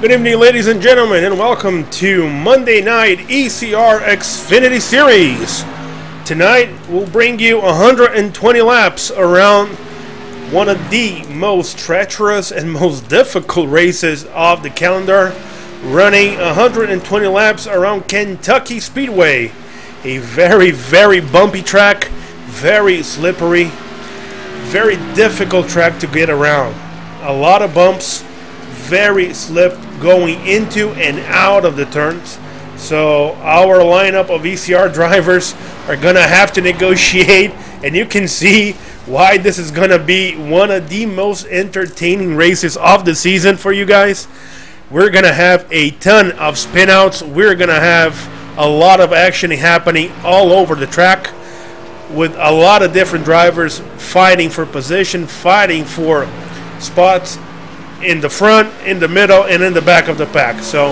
Good evening, ladies and gentlemen, and welcome to Monday Night ECR Xfinity Series. Tonight, we'll bring you 120 laps around one of the most treacherous and most difficult races of the calendar, running 120 laps around Kentucky Speedway. A very, very bumpy track, very slippery, very difficult track to get around. A lot of bumps, very slip going into and out of the turns. So our lineup of ECR drivers are going to have to negotiate, and you can see why this is going to be one of the most entertaining races of the season for you guys. We're going to have a ton of spinouts. We're going to have a lot of action happening all over the track, with a lot of different drivers fighting for position, fighting for spots in the front, in the middle, and in the back of the pack. So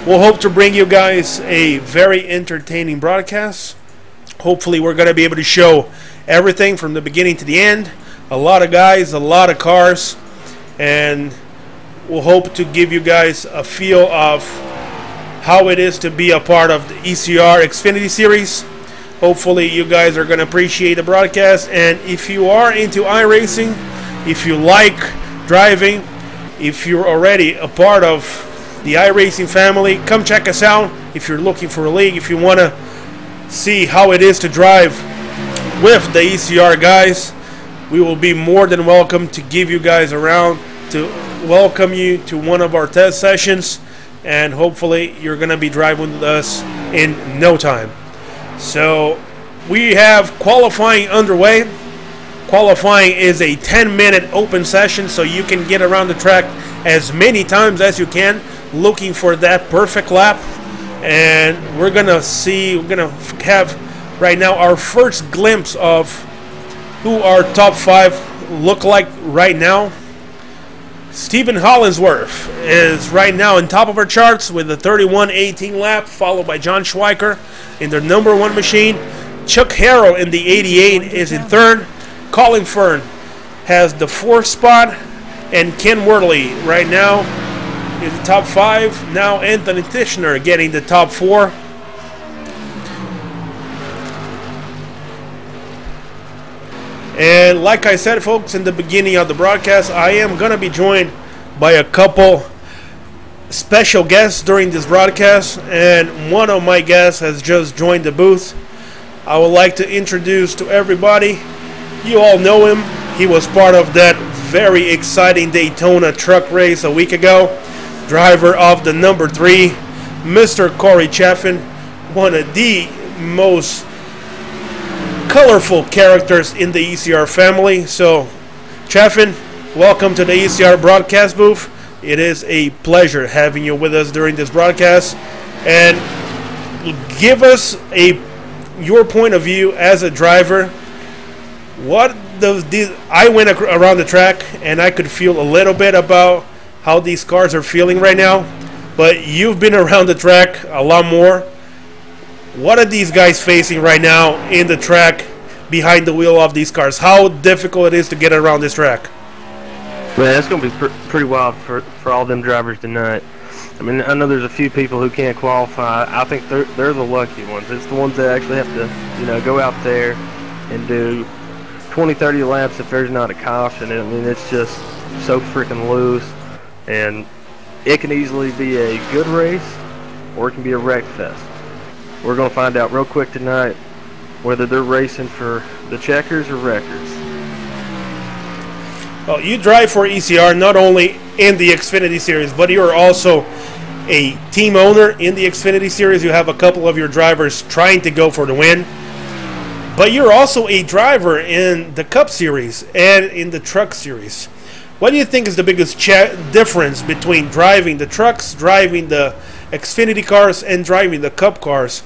we'll hope to bring you guys a very entertaining broadcast. Hopefully we're going to be able to show everything from the beginning to the end. A lot of guys, a lot of cars, and we'll hope to give you guys a feel of how it is to be a part of the ECR Xfinity Series. Hopefully you guys are going to appreciate the broadcast, and if you are into iRacing, if you like driving, if you're already a part of the iRacing family, come check us out. If you're looking for a league, if you want to see how it is to drive with the ECR guys, we will be more than welcome to give you guys around, to welcome you to one of our test sessions, and hopefully you're going to be driving with us in no time. So we have qualifying underway. Qualifying is a 10-minute open session, so you can get around the track as many times as you can, looking for that perfect lap. And we're gonna have right now our first glimpse of who our top 5 look like right now. Stephen Hollingsworth is right now in top of our charts with a 31.18 lap, followed by John Schweiker in their number 1 machine. Chuck Harrow in the 88 is in third. Colin Fern has the 4th spot, and Ken Worley right now is the top 5. Now Anthony Tishner getting the top 4. And like I said, folks, in the beginning of the broadcast, I am going to be joined by a couple special guests during this broadcast, and one of my guests has just joined the booth. I would like to introduce to everybody. You all know him. He was part of that very exciting Daytona truck race a week ago. Driver of the number 3, Mr. Corey Chaffin, one of the most colorful characters in the ECR family. So, Chaffin, welcome to the ECR broadcast booth. It is a pleasure having you with us during this broadcast. And give us your point of view as a driver. What does I went around the track, and I could feel a little bit about how these cars are feeling right now, but you've been around the track a lot more. What are these guys facing right now in the track behind the wheel of these cars? How difficult it is to get around this track? Man, it's going to be pretty wild for all them drivers tonight. I mean, I know there's a few people who can't qualify. I think they're the lucky ones. It's the ones that actually have to, go out there and do 20-30 laps if there's not a caution. I mean, it's just so freaking loose, and it can easily be a good race or it can be a wreck fest. We're going to find out real quick tonight whether they're racing for the checkers or wreckers. Well, you drive for ECR not only in the Xfinity Series, but you're also a team owner in the Xfinity Series. You have a couple of your drivers trying to go for the win. But you're also a driver in the Cup Series and in the Truck Series. What do you think is the biggest difference between driving the trucks, driving the Xfinity cars, and driving the Cup cars?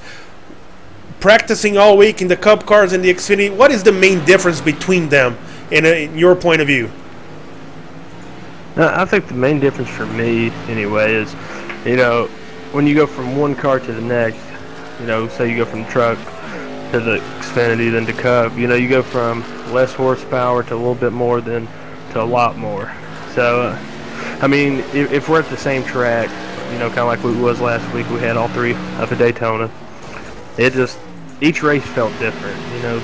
Practicing all week in the Cup cars and the Xfinity, what is the main difference between them in your point of view? I think the main difference for me, anyway, is, when you go from one car to the next, say you go from truck to the Xfinity, then to Cup, you go from less horsepower to a little bit more than to a lot more. So I mean, if we're at the same track, you know, kind of like we was last week, we had all three up at Daytona. It just, each race felt different. You know,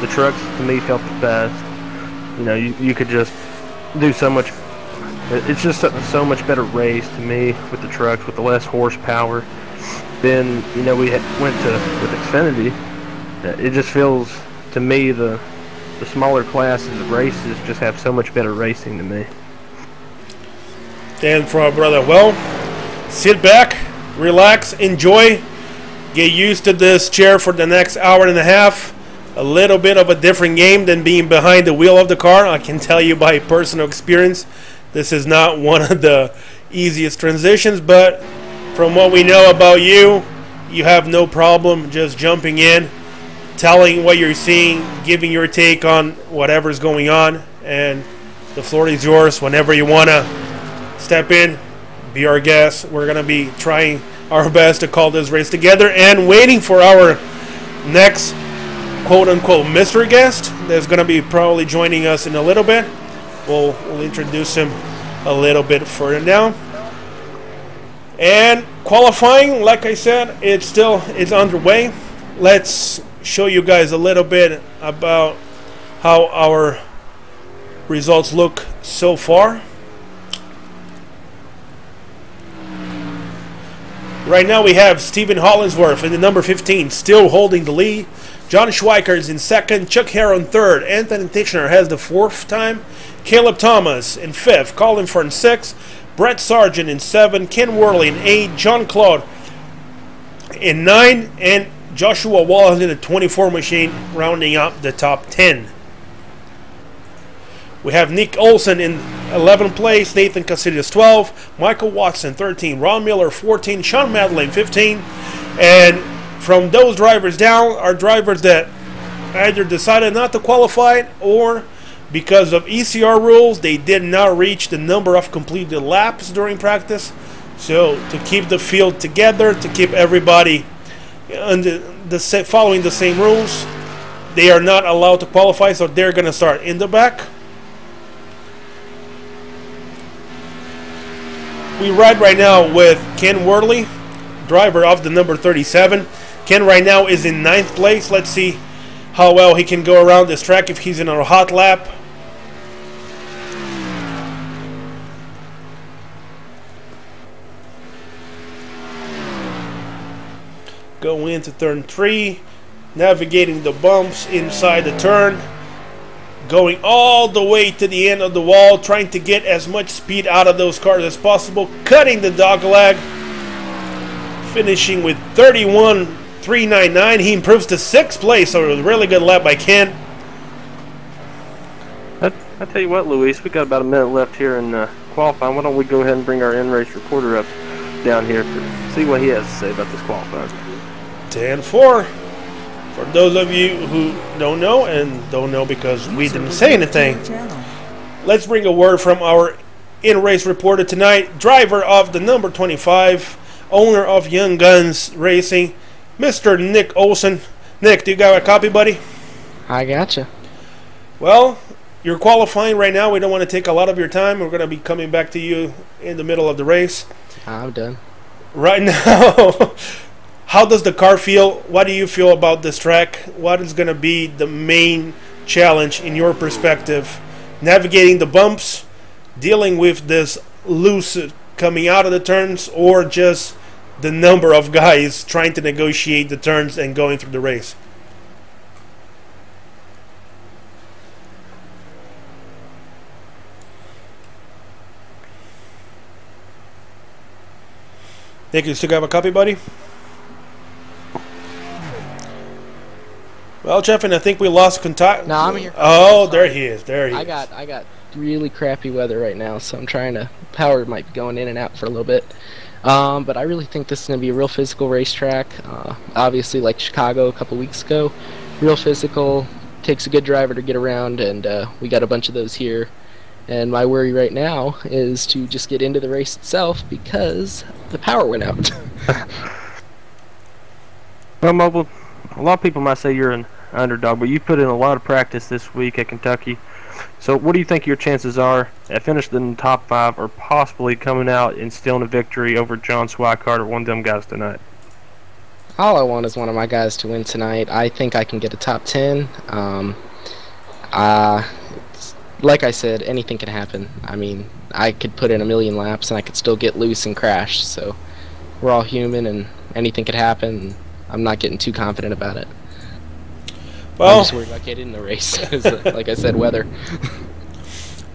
the trucks to me felt the best. You know, you could just do so much. It's just so much better race to me with the trucks, with the less horsepower. Then, you know, with Xfinity, it just feels to me the smaller classes of races just have so much better racing to me. Dan, for our brother, well, sit back, relax, enjoy, get used to this chair for the next hour and a half. A little bit of a different game than being behind the wheel of the car. I can tell you by personal experience, this is not one of the easiest transitions, but from what we know about you, you have no problem just jumping in, telling what you're seeing, giving your take on whatever's going on, and the floor is yours whenever you want to step in, be our guest. We're going to be trying our best to call this race together and waiting for our next quote-unquote mystery guest that's going to be probably joining us in a little bit. We'll introduce him a little bit further now. And qualifying, like I said, it's underway. Let's show you guys a little bit about how our results look so far. Right now we have Stephen Hollingsworth in the number 15 still holding the lead. John Schweiker is in second, Chuck Harrow in third, Anthony Tichenor has the fourth time, Caleb Thomas in fifth, Colin Ford in sixth, Brett Sargent in seventh, Ken Worley in eighth, John Claude in ninth, and Joshua Wallace in the 24 machine rounding up the top 10. We have Nick Olsen in 11th place, Nathan Casillas 12, Michael Watson 13, Ron Miller 14, Sean Madeleine 15, and from those drivers down are drivers that either decided not to qualify or because of ECR rules they did not reach the number of completed laps during practice. So to keep the field together, to keep everybody following the same rules, they are not allowed to qualify, so they're going to start in the back. We ride right now with Ken Worley, driver of the number 37. Ken right now is in 9th place. Let's see how well he can go around this track if he's in a hot lap. Go into turn 3, navigating the bumps inside the turn, going all the way to the end of the wall, trying to get as much speed out of those cars as possible, cutting the dogleg, finishing with 31.399. He improves to 6th place, so a really good lap by Ken. I tell you what, Luis, we got about a minute left here in qualifying. Why don't we go ahead and bring our in-race reporter up down here to see what he has to say about this qualifying. 10-4. For those of you who don't know, and don't know because we didn't say anything, let's bring a word from our in-race reporter tonight, driver of the number 25, owner of Young Guns Racing, Mr. Nick Olsen. Nick, do you got a copy, buddy? I gotcha. Well, you're qualifying right now. We don't want to take a lot of your time. We're going to be coming back to you in the middle of the race. I'm done. Right now, how does the car feel? What do you feel about this track? What is going to be the main challenge in your perspective? Navigating the bumps, dealing with this loose coming out of the turns, or just the number of guys trying to negotiate the turns and going through the race? Nick, you still have a copy, buddy? Well, Jeff, and I think we lost contact. No, I'm here. Oh, there he is. There he is. I got really crappy weather right now, so I'm trying to. Power might be going in and out for a little bit. But I really think this is going to be a real physical racetrack. Obviously, like Chicago a couple weeks ago, real physical. Takes a good driver to get around, and we got a bunch of those here. And my worry right now is to just get into the race itself because the power went out. Well, Mobile, a lot of people might say you're an underdog, but you put in a lot of practice this week at Kentucky. So what do you think your chances are at finishing in the top 5 or possibly coming out and stealing a victory over John Swikart or one of them guys tonight? All I want is one of my guys to win tonight. I think I can get a top 10. Like I said, anything can happen. I mean, I could put in a million laps and I could still get loose and crash. So we're all human and anything could happen. I'm not getting too confident about it. Well, I'm just worried about getting in the race. 'Cause, like I said, weather.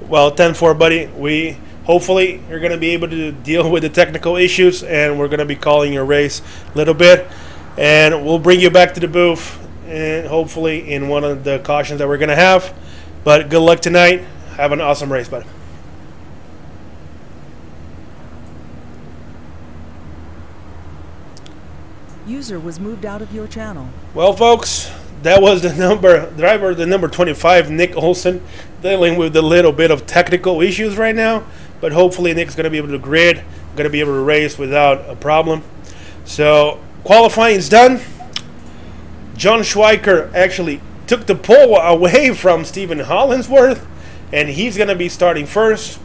well, 10-4, buddy. We hopefully you're going to be able to deal with the technical issues, and we're going to be calling your race a little bit, and we'll bring you back to the booth, and hopefully in one of the cautions that we're going to have. But good luck tonight. Have an awesome race, bud. User was moved out of your channel. Well, folks, that was the number 25, Nick Olson, dealing with a little bit of technical issues right now. But hopefully Nick's going to be able to grid, going to be able to race without a problem. So qualifying is done. John Schweiker actually took the pole away from Stephen Hollingsworth, and he's going to be starting first.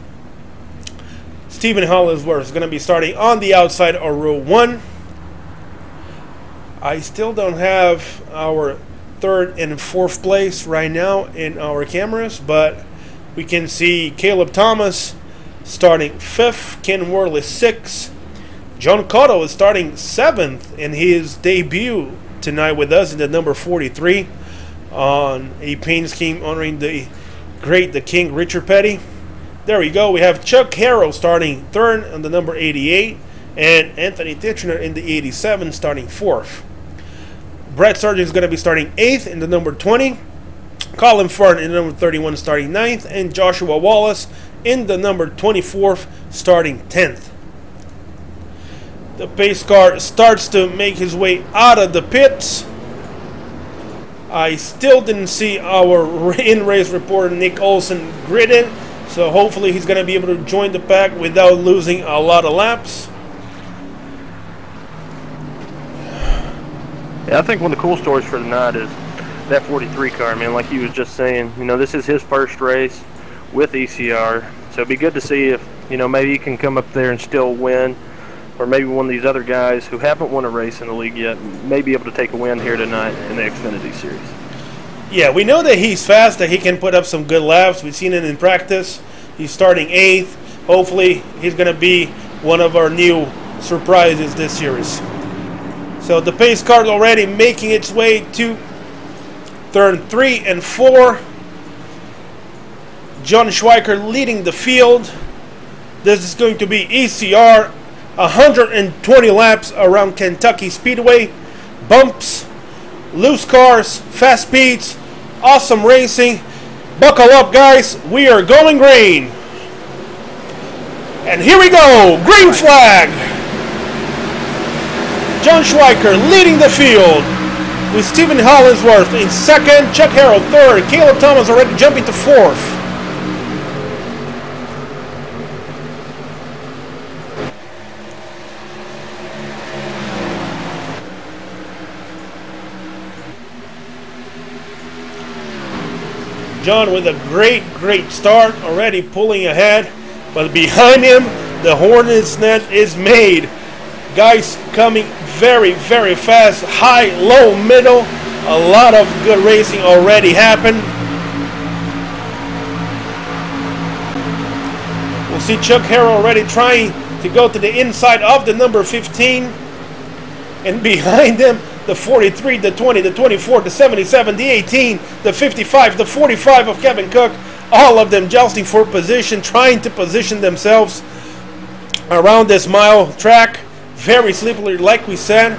Stephen Hollingsworth is going to be starting on the outside of row 1. I still don't have our 3rd and 4th place right now in our cameras, but we can see Caleb Thomas starting 5th, Ken Worley 6th, John Cotto is starting 7th in his debut tonight with us in the number 43 on a paint scheme honoring the King Richard Petty. There we go. We have Chuck Harrow starting 3rd on the number 88, and Anthony Titchener in the 87 starting 4th. Brett Sargent is going to be starting 8th in the number 20. Colin Fern in the number 31 starting 9th. And Joshua Wallace in the number 24th starting 10th. The pace car starts to make his way out of the pits. I still didn't see our in-race reporter Nick Olson gridded. So hopefully he's going to be able to join the pack without losing a lot of laps. Yeah, I think one of the cool stories for tonight is that 43 car, man. Like you was just saying, you know, this is his first race with ECR, so it'd be good to see if, you know, maybe he can come up there and still win, or maybe one of these other guys who haven't won a race in the league yet may be able to take a win here tonight in the Xfinity Series. Yeah, we know that he's fast, that he can put up some good laps. We've seen it in practice. He's starting 8th. Hopefully, he's going to be one of our new surprises this series. So the pace car already making its way to turn 3 and 4. John Schweiker leading the field. This is going to be ECR, 120 laps around Kentucky Speedway. Bumps, loose cars, fast speeds, awesome racing. Buckle up, guys. We are going green. And here we go. Green flag. John Schweiker leading the field with Stephen Hollingsworth in 2nd, Chuck Harrow 3rd, Caleb Thomas already jumping to 4th. John with a great start, already pulling ahead, but behind him the Hornet's Nest is made. Guys coming very fast, high, low, middle. A lot of good racing already happened. We'll see Chuck Harrow already trying to go to the inside of the number 15. And behind him, the 43, the 20, the 24, the 77, the 18, the 55, the 45 of Kevin Cook. All of them jousting for position, trying to position themselves around this mile track. Very slippery, like we said.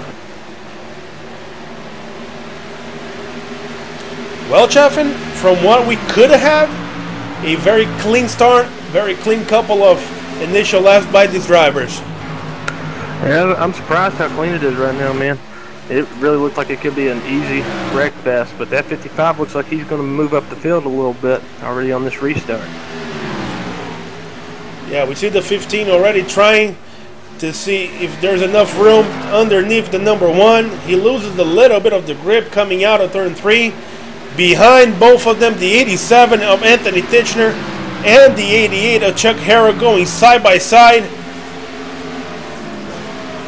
Well, Chaffin, from what we could have, a very clean start, very clean couple of initial laps by these drivers. Yeah, I'm surprised how clean it is right now, man. It really looked like it could be an easy wreck fest, but that 55 looks like he's going to move up the field a little bit already on this restart. Yeah, we see the 15 already trying to see if there's enough room underneath the number 1. He loses a little bit of the grip coming out of turn 3, Behind both of them, the 87 of Anthony Titchener and the 88 of Chuck Harrell going side by side.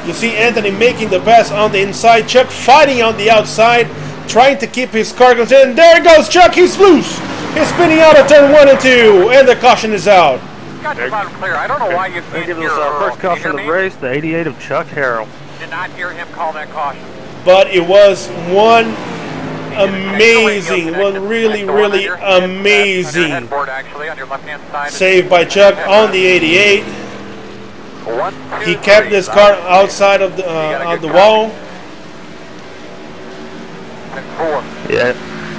You see Anthony making the pass on the inside, Chuck fighting on the outside, trying to keep his car going. And there goes Chuck, he's loose. He's spinning out of turn 1 and 2, and the caution is out. Got you loud and clear. I don't know why you can't Give hear us our first caution of the me? race, the 88 of Chuck Harrell. Did not hear him call that caution. But it was one amazing, one really amazing actually, on your left-hand side. save by Chuck on the 88. He kept this car outside of the wall. Yeah,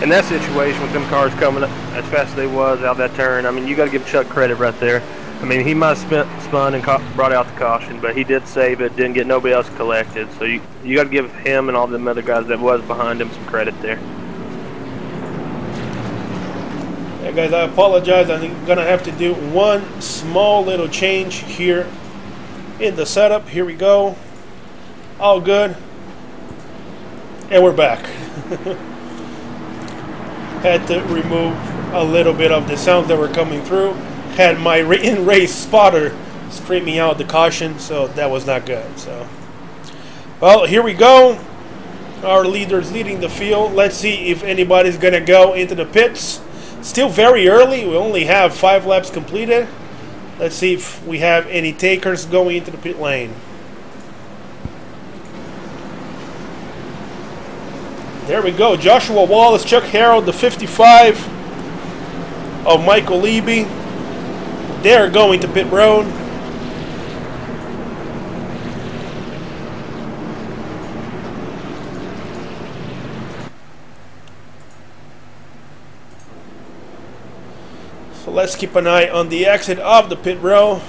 in that situation with them cars coming up as fast as they was out that turn, I mean, you got to give Chuck credit right there. I mean, he might have spun and brought out the caution, but he did save it, didn't get nobody else collected. So you got to give him and all them other guys that was behind him some credit there. Yeah, guys, I apologize. I'm going to have to do one small little change here in the setup. Here we go. All good. And we're back. Had to remove a little bit of the sounds that were coming through. Had my in-race spotter screaming out the caution, so that was not good. So, well, here we go. Our leader's leading the field. Let's see if anybody's gonna go into the pits. Still very early. We only have 5 laps completed. Let's see if we have any takers going into the pit lane. There we go. Joshua Wallace, Chuck Harrell, the 55 of Michael Leby. They're going to pit road. So let's keep an eye on the exit of the pit row.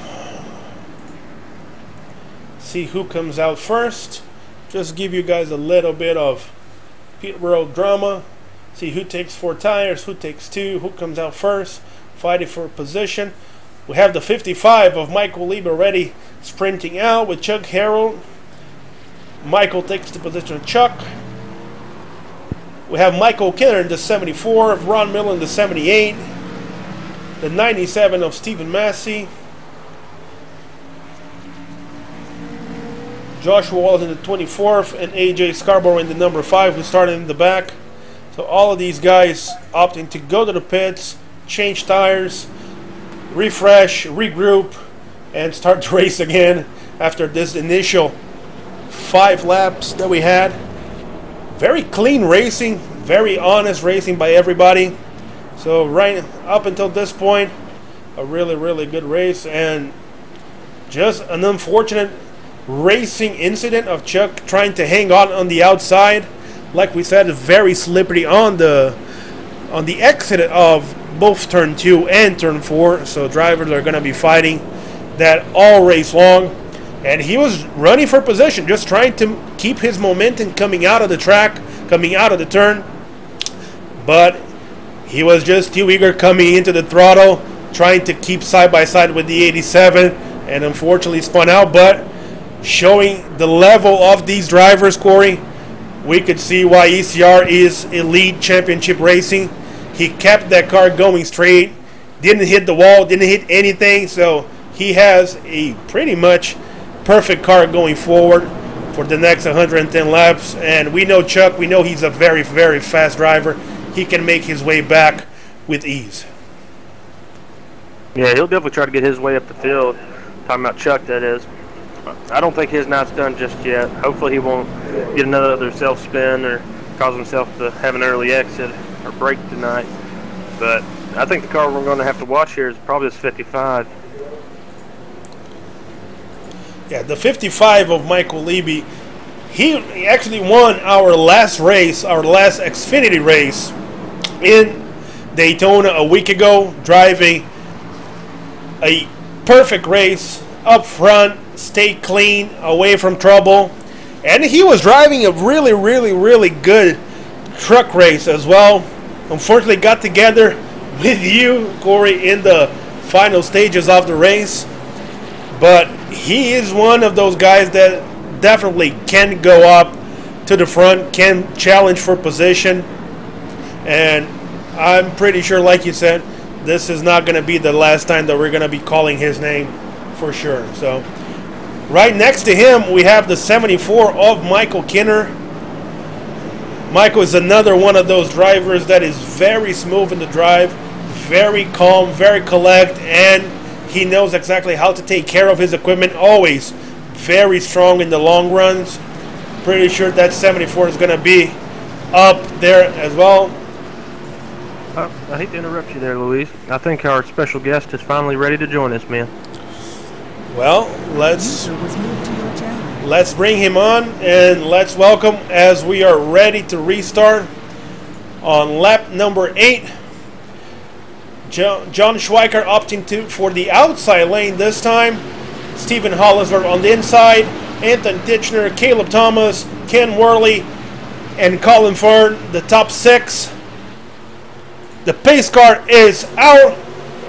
See who comes out first. Just give you guys a little bit of pit road drama. See who takes 4 tires, who takes 2, who comes out first, fighting for position. We have the 55 of Michael Leby already sprinting out with Chuck Harrell. Michael takes the position of Chuck. We have Michael Kinner in the 74 of Ron Miller in the 78. The 97 of Stephen Massey. Joshua Wallace in the 24th and AJ Scarborough in the number 5 who started in the back. So all of these guys opting to go to the pits, change tires, refresh, regroup, and start the race again after this initial 5 laps that we had. Very clean racing, very honest racing by everybody. So right up until this point, a really good race, and just an unfortunate racing incident of Chuck trying to hang on the outside. Like we said, very slippery on the exit of both turn 2 and turn 4, so drivers are going to be fighting that all race long. And he was running for position, just trying to keep his momentum coming out of the track, coming out of the turn, but he was just too eager coming into the throttle, trying to keep side by side with the 87, and unfortunately spun out. But showing the level of these drivers, Corey, we could see why ECR is elite championship racing. He kept that car going straight, didn't hit the wall, didn't hit anything, so he has a pretty much perfect car going forward for the next 110 laps. And we know Chuck, we know he's a very fast driver. He can make his way back with ease. Yeah, he'll definitely try to get his way up the field. Talking about Chuck, that is. I don't think his night's done just yet. Hopefully he won't get another self-spin or cause himself to have an early exit or break tonight. But I think the car we're going to have to watch here is probably this 55. Yeah, the 55 of Michael Leby. He actually won our last race, our last Xfinity race in Daytona a week ago, driving a perfect race up front, stay clean, away from trouble. And he was driving a really good truck race as well. Unfortunately got together with you, Corey, in the final stages of the race. But he is one of those guys that definitely can go up to the front, can challenge for position. And I'm pretty sure, like you said, this is not going to be the last time that we're going to be calling his name for sure. So right next to him, we have the 74 of Michael Kinner. Michael is another one of those drivers that is very smooth in the drive, very calm, very collect, and he knows exactly how to take care of his equipment. Always very strong in the long runs. Pretty sure that 74 is going to be up there as well. I hate to interrupt you there, Luis. I think our special guest is finally ready to join us, man. Well, let's bring him on and let's welcome as we are ready to restart on lap number 8. John Schweiker opting for the outside lane this time. Stephen Hollinsworth on the inside. Anton Titchener, Caleb Thomas, Ken Worley, and Colin Ford, the top 6. The pace car is out.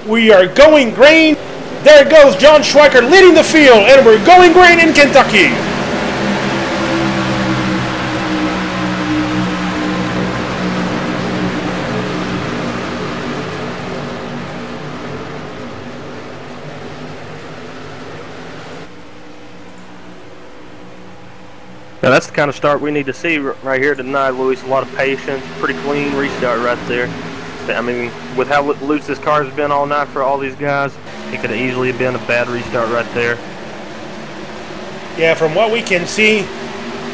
We are going green. There goes John Schweiker leading the field, and we're going green in Kentucky. Now that's the kind of start we need to see right here tonight, Luis. A lot of patience, pretty clean restart right there. I mean, with how loose this car has been all night for all these guys, it could have easily been a bad restart right there. Yeah, from what we can see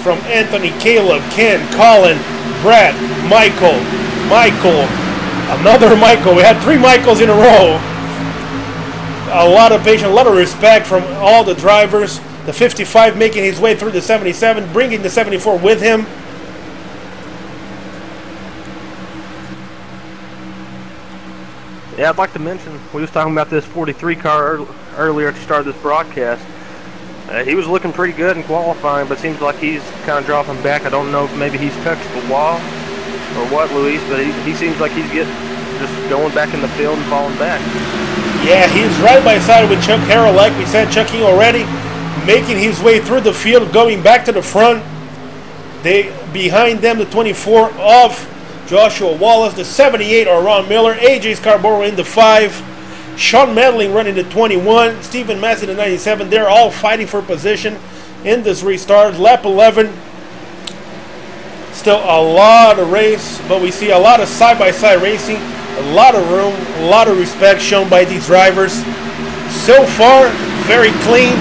from Anthony, Caleb, Ken, Colin, Brett, Michael, another Michael. We had 3 Michaels in a row. A lot of patience, a lot of respect from all the drivers. The 55 making his way through the 77, bringing the 74 with him. Yeah, I'd like to mention, we was talking about this 43 car earlier at the start of this broadcast. He was looking pretty good in qualifying, but seems like he's kind of dropping back. I don't know if maybe he's touched the wall or what, Luis, but he seems like he's just going back in the field and falling back. Yeah, he's right by side with Chuck Harrell, like we said, Chucky already, making his way through the field, going back to the front. Behind them, the 24 of Joshua Wallace, the 78 are Ron Miller, AJ Scarborough in the 5, Sean Medling running the 21, Stephen Massey the 97. They're all fighting for position in this restart. Lap 11, still a lot of race, but we see a lot of side-by-side racing, a lot of room, a lot of respect shown by these drivers. So far, very clean,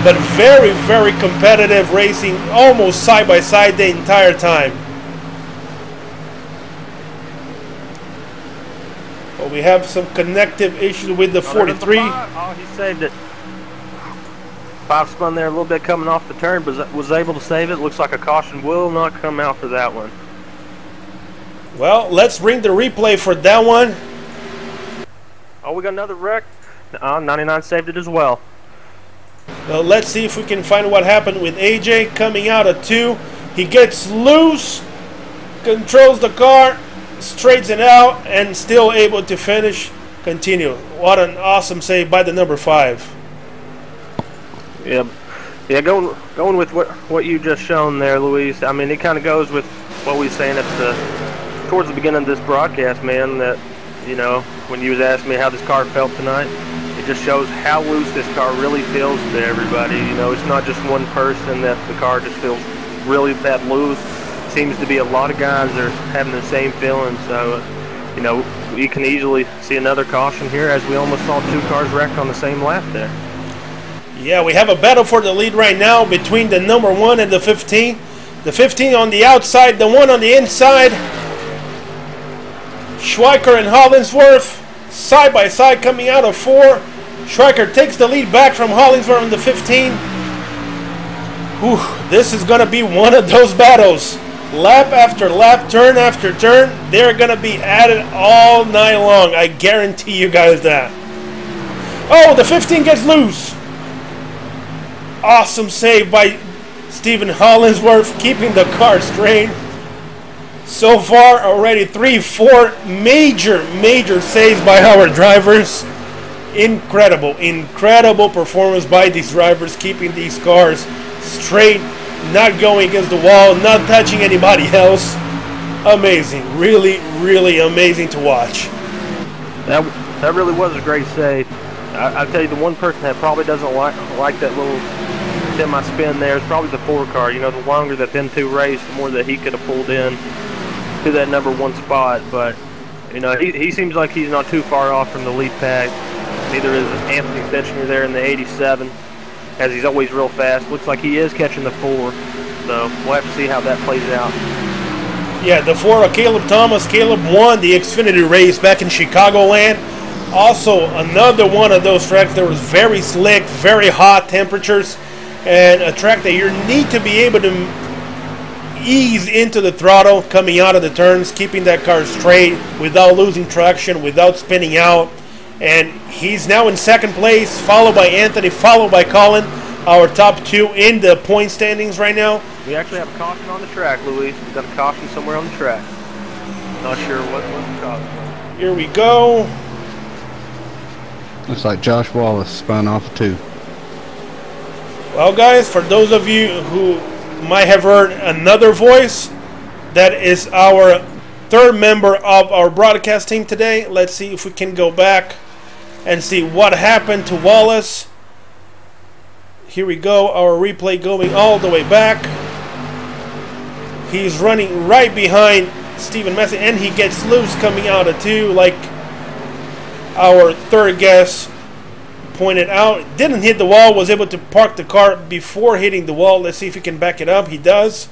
but very, very competitive racing, almost side-by-side the entire time. But we have some connective issues with the 43. Oh, he saved it. 5 spun there a little bit coming off the turn, but was able to save it. Looks like a caution will not come out for that one. Well, let's bring the replay for that one. Oh, we got another wreck. 99 saved it as well. Well, let's see if we can find what happened with AJ coming out of 2. He gets loose, controls the car, straightens it out, and still able to finish. Continue. What an awesome save by the number 5. Yeah, going with what you just shown there, Luis. I mean, it kind of goes with what we were saying towards the beginning of this broadcast, man. That, you know, when you was asking me how this car felt tonight, it just shows how loose this car really feels to everybody. You know, it's not just one person that the car just feels really that loose. Seems to be a lot of guys that are having the same feeling. So, you know, you can easily see another caution here, as we almost saw 2 cars wrecked on the same lap there. Yeah, we have a battle for the lead right now between the number 1 and the 15. The 15 on the outside, the 1 on the inside. Schweiker and Hollinsworth side by side coming out of 4. Schweiker takes the lead back from Hollinsworth on the 15. Whew, this is going to be one of those battles. Lap after lap, turn after turn, they're going to be at it all night long. I guarantee you guys that. Oh, the 15 gets loose. Awesome save by Stephen Hollinsworth, keeping the car straight. So far, already 3-4 major saves by our drivers. Incredible performance by these drivers, keeping these cars straight, not going against the wall, not touching anybody else. amazing. Really, really amazing to watch. That really was a great save. I tell you, the one person that probably doesn't like that little semi-spin there is probably the 4 car. You know, the longer that them two raced, the more that he could have pulled in to that #1 spot. But, you know, he seems like he's not too far off from the lead pack. Neither is Anthony Fitchner there in the 87, as he's always real fast. Looks like he is catching the 4, so we'll have to see how that plays out. Yeah, the 4 of Caleb Thomas. Caleb won the Xfinity race back in Chicagoland. Also, another one of those tracks that was very slick, very hot temperatures, and a track that you need to be able to ease into the throttle coming out of the turns, keeping that car straight without losing traction, without spinning out. And he's now in 2nd place, followed by Anthony, followed by Colin, our top 2 in the point standings right now. We actually have a caution on the track, Luis. We've got a caution somewhere on the track. Not sure what the caution is. Here we go. Looks like Josh Wallace spun off of 2. Well, guys, for those of you who might have heard another voice, that is our 3rd member of our broadcast team today. Let's see if we can go back and see what happened to Wallace. Here we go, our replay going all the way back. He's running right behind Stephen Messi, and he gets loose coming out of 2, like our 3rd guest pointed out. Didn't hit the wall, was able to park the car before hitting the wall. Let's see if he can back it up. He does.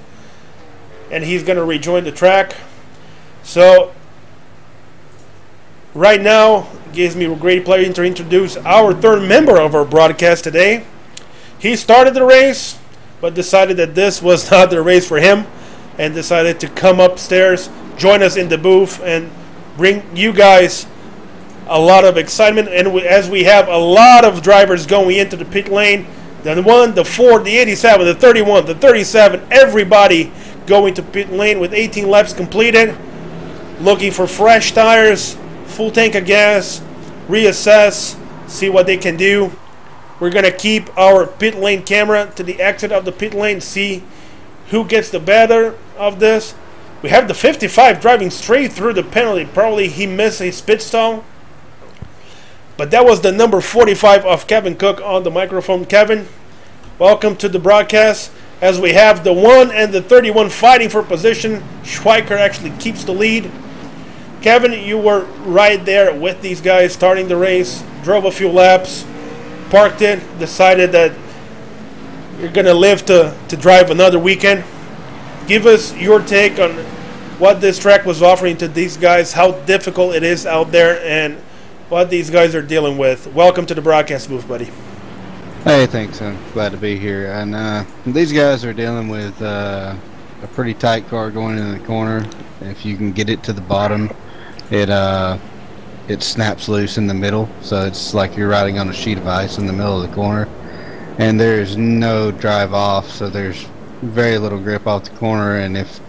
And he's going to rejoin the track. So, right now, it gives me a great pleasure to introduce our 3rd member of our broadcast today. He started the race, but decided that this was not the race for him, and decided to come upstairs, join us in the booth, and bring you guys a lot of excitement. And as we have a lot of drivers going into the pit lane, the 1, the 4, the 87, the 31, the 37, everybody going to pit lane with 18 laps completed, looking for fresh tires, full tank of gas, reassess, see what they can do. We're going to keep our pit lane camera to the exit of the pit lane, see who gets the better of this. We have the 55 driving straight through the penalty. Probably he missed his pit stall. But that was the number 45 of Kevin Cook on the microphone. Kevin, welcome to the broadcast. As we have the 1 and the 31 fighting for position, Schweiker actually keeps the lead. Kevin, you were right there with these guys starting the race, drove a few laps, parked it, decided that you're going to live to drive another weekend. Give us your take on what this track was offering to these guys, how difficult it is out there, and what these guys are dealing with. Welcome to the broadcast booth, buddy. Hey, thanks. I'm glad to be here. And these guys are dealing with a pretty tight car going in the corner. If you can get it to the bottom, it snaps loose in the middle, so it's like you're riding on a sheet of ice in the middle of the corner. And there's no drive off, so there's very little grip off the corner. And if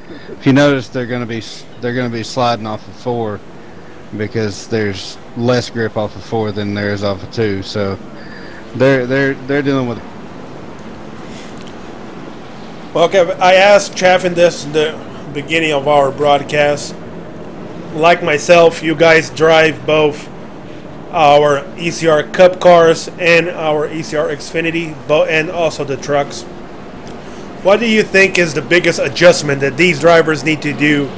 you notice, they're going to be sliding off of 4 because there's less grip off of 4 than there is off of 2. So they're dealing with. Well, Kevin, I asked Chaffin this in the beginning of our broadcast. Like myself, you guys drive both our ECR Cup cars and our ECR Xfinity, and also the trucks. What do you think is the biggest adjustment that these drivers need to do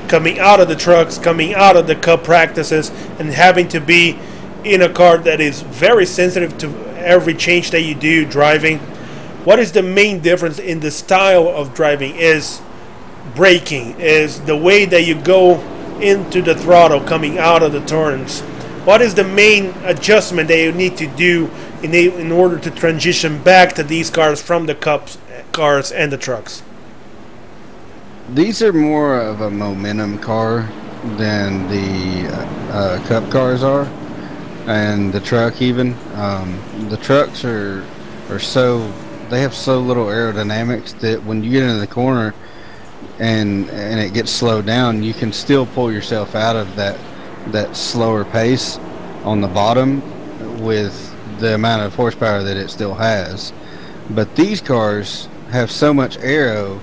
coming out of the trucks, coming out of the Cup practices, and having to be in a car that is very sensitive to every change that you do driving? What is the main difference in the style of driving? Is braking, is the way that you go into the throttle coming out of the turns? What is the main adjustment that you need to do in order to transition back to these cars from the Cup cars and the trucks? These are more of a momentum car than the Cup cars are, and the truck even. The trucks are so, they have so little aerodynamics that when you get into the corner and it gets slowed down, you can still pull yourself out of that slower pace on the bottom with the amount of horsepower that it still has. But these cars have so much aero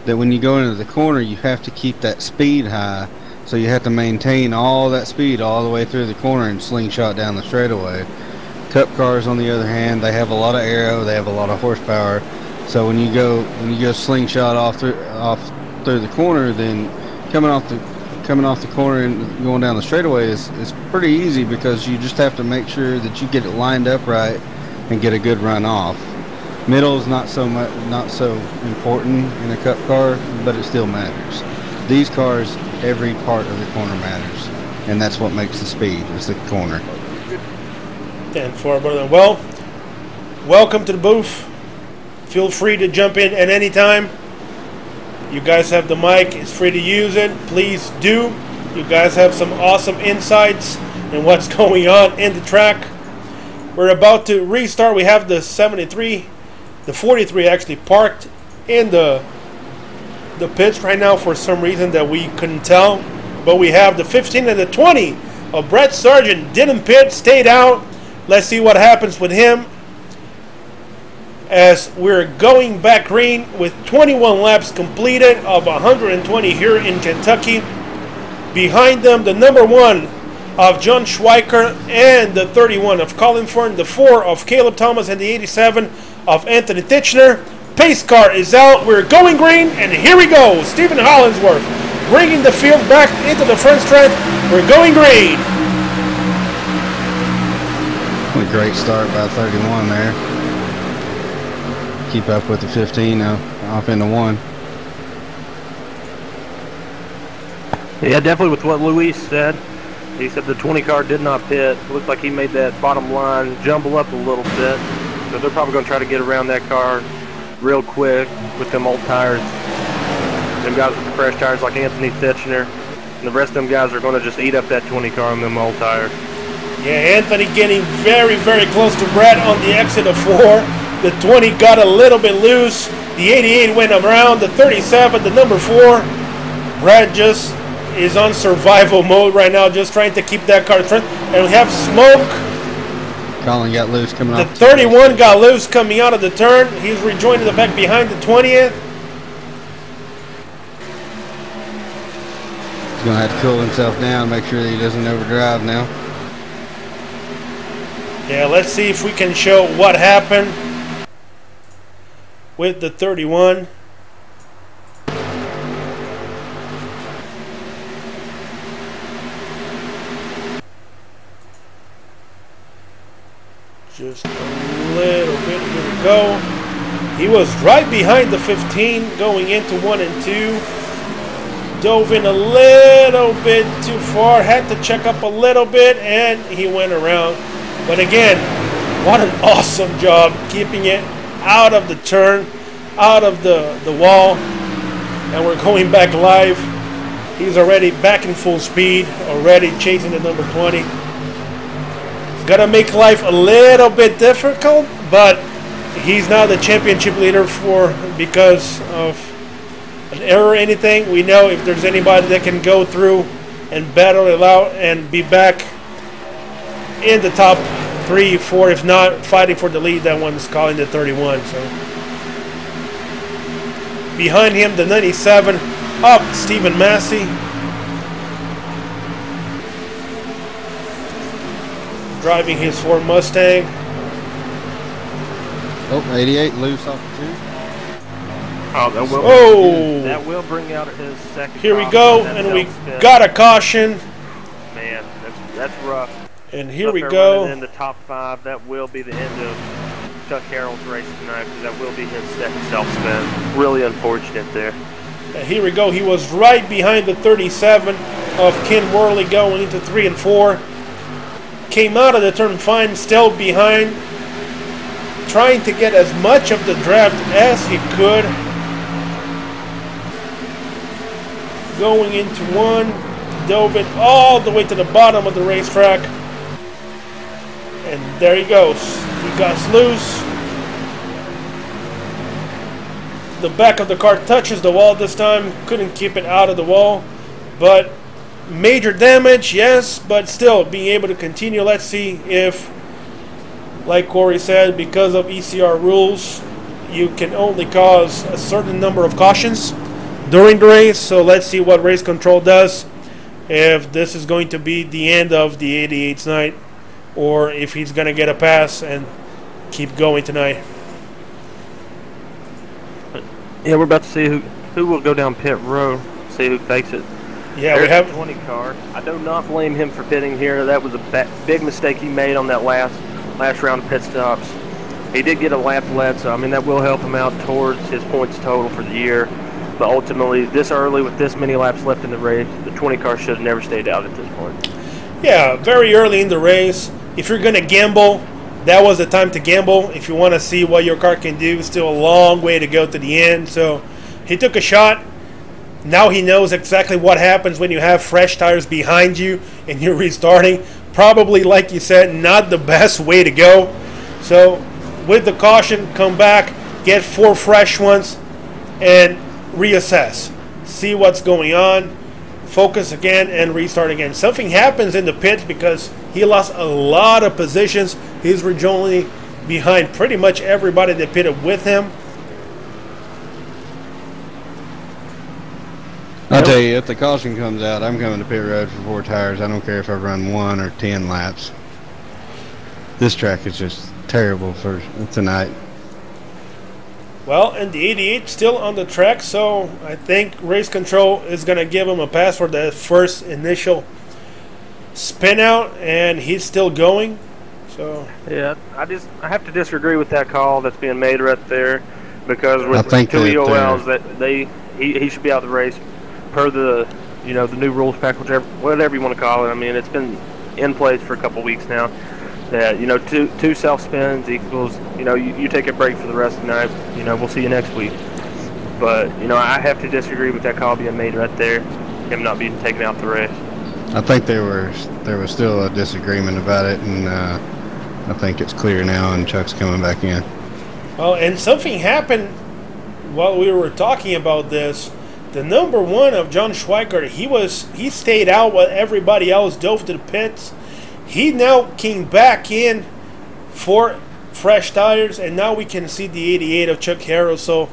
that when you go into the corner, you have to keep that speed high. So you have to maintain all that speed all the way through the corner and slingshot down the straightaway. Cup cars, on the other hand, they have a lot of aero, they have a lot of horsepower. So when you go slingshot off through the corner, then coming off the corner and going down the straightaway is pretty easy, because you just have to make sure that you get it lined up right and get a good run off. Middle is not so important in a cup car, but it still matters. These cars, every part of the corner matters, and that's what makes the speed, is the corner. 10-4, brother. Well, welcome to the booth. Feel free to jump in at any time. You guys have the mic. It's free to use it. Please do. You guys have some awesome insights in what's going on in the track. We're about to restart. We have the 73, the 43 actually parked in the pits right now for some reason that we couldn't tell. But we have the 15 and the 20 of Brett Sargent. Didn't pit, stayed out. Let's see what happens with him as we're going back green with 21 laps completed of 120 here in Kentucky. Behind them, the number 1 of John Schweiker and the 31 of Colin Ford, the 4 of Caleb Thomas, and the 87 of Anthony Titchener. Pace car is out. We're going green, and here we go. Stephen Hollingsworth bringing the field back into the front stretch. We're going green. A great start by 31 there. Keep up with the 15 now, off into 1. Yeah, definitely with what Luis said. He said the 20 car did not pit. It looked like he made that bottom line jumble up a little bit. So they're probably going to try to get around that car real quick with them old tires. Them guys with the fresh tires like Anthony Titchener. And the rest of them guys are going to just eat up that 20 car on them old tires. Yeah, Anthony getting very, very close to Brett on the exit of 4. The 20 got a little bit loose. The 88 went around. The 37, the number 4. Brett just is on survival mode right now, just trying to keep that car in front. And we have smoke. Colin got loose coming The off. 31 got loose coming out of the turn. He's rejoining the back behind the 20th. He's going to have to cool himself down, make sure that he doesn't overdrive now. Yeah, let's see if we can show what happened with the 31. Just a little bit. Here we go. He was right behind the 15 going into 1 and 2. Dove in a little bit too far. Had to check up a little bit, and he went around. But again, what an awesome job keeping it out of the turn, out of the wall. And we're going back live. He's already back in full speed, already chasing the number 20. It's going to make life a little bit difficult, but he's now the championship leader because of an error or anything. We know if there's anybody that can go through and battle it out and be back in the top 3, 4, if not fighting for the lead, that one's calling the 31. So behind him, the 97 of Stephen Massey. Driving his Ford Mustang. Oh, 88 loose off the 2. Oh, that will bring out his second. Here we go, and we got a caution. Man, that's rough. And here we go. In the top 5, that will be the end of Chuck Carroll's race tonight, because that will be his second self-spin. Really unfortunate there. And here we go. He was right behind the 37 of Ken Worley going into 3 and 4. Came out of the turn fine, still behind. Trying to get as much of the draft as he could. Going into 1. Dove it all the way to the bottom of the racetrack. And there he goes. He got loose. The back of the car touches the wall this time. Couldn't keep it out of the wall. But major damage, yes, but still being able to continue. Let's see if, like Corey said, because of ECR rules, you can only cause a certain number of cautions. during the race. So let's see what race control does, if this is going to be the end of the 88's night, or if he's going to get a pass and keep going tonight. Yeah, we're about to see who will go down pit road, see who takes it. Yeah, There's we have the 20 car. I do not blame him for pitting here. That was a big mistake he made on that last round of pit stops. He did get a lap led, so I mean that will help him out towards his points total for the year. But ultimately, this early with this many laps left in the race, the 20 car should have never stayed out at this point. Yeah, very early in the race. If you're going to gamble, that was the time to gamble. If you want to see what your car can do, still a long way to go to the end. So he took a shot. Now he knows exactly what happens when you have fresh tires behind you and you're restarting. Probably, like you said, not the best way to go. So with the caution, come back, get 4 fresh ones, and reassess. See what's going on. Focus again and restart again. Something happens in the pits because he lost a lot of positions. He's regionally behind pretty much everybody that pitted with him. I'll tell you, if the caution comes out, I'm coming to pit road for 4 tires. I don't care if I run 1 or 10 laps. This track is just terrible for tonight. Well, and the 88 still on the track, so I think race control is going to give him a pass for the first initial spin out, and he's still going. So yeah, I have to disagree with that call that's being made right there, because with 2 EOLs that he should be out of the race per the the new rules pack, whatever you want to call it. I mean, it's been in place for a couple weeks now. That two self spins equals you take a break for the rest of the night. We'll see you next week. But I have to disagree with that call being made right there, him not being taken out the race. I think there was still a disagreement about it, and I think it's clear now, and Chuck's coming back in. Well, and something happened while we were talking about this. The number 1 of John Schweikert, he stayed out while everybody else dove to the pits. He now came back in for fresh tires, and now we can see the 88 of Chuck Harrow. So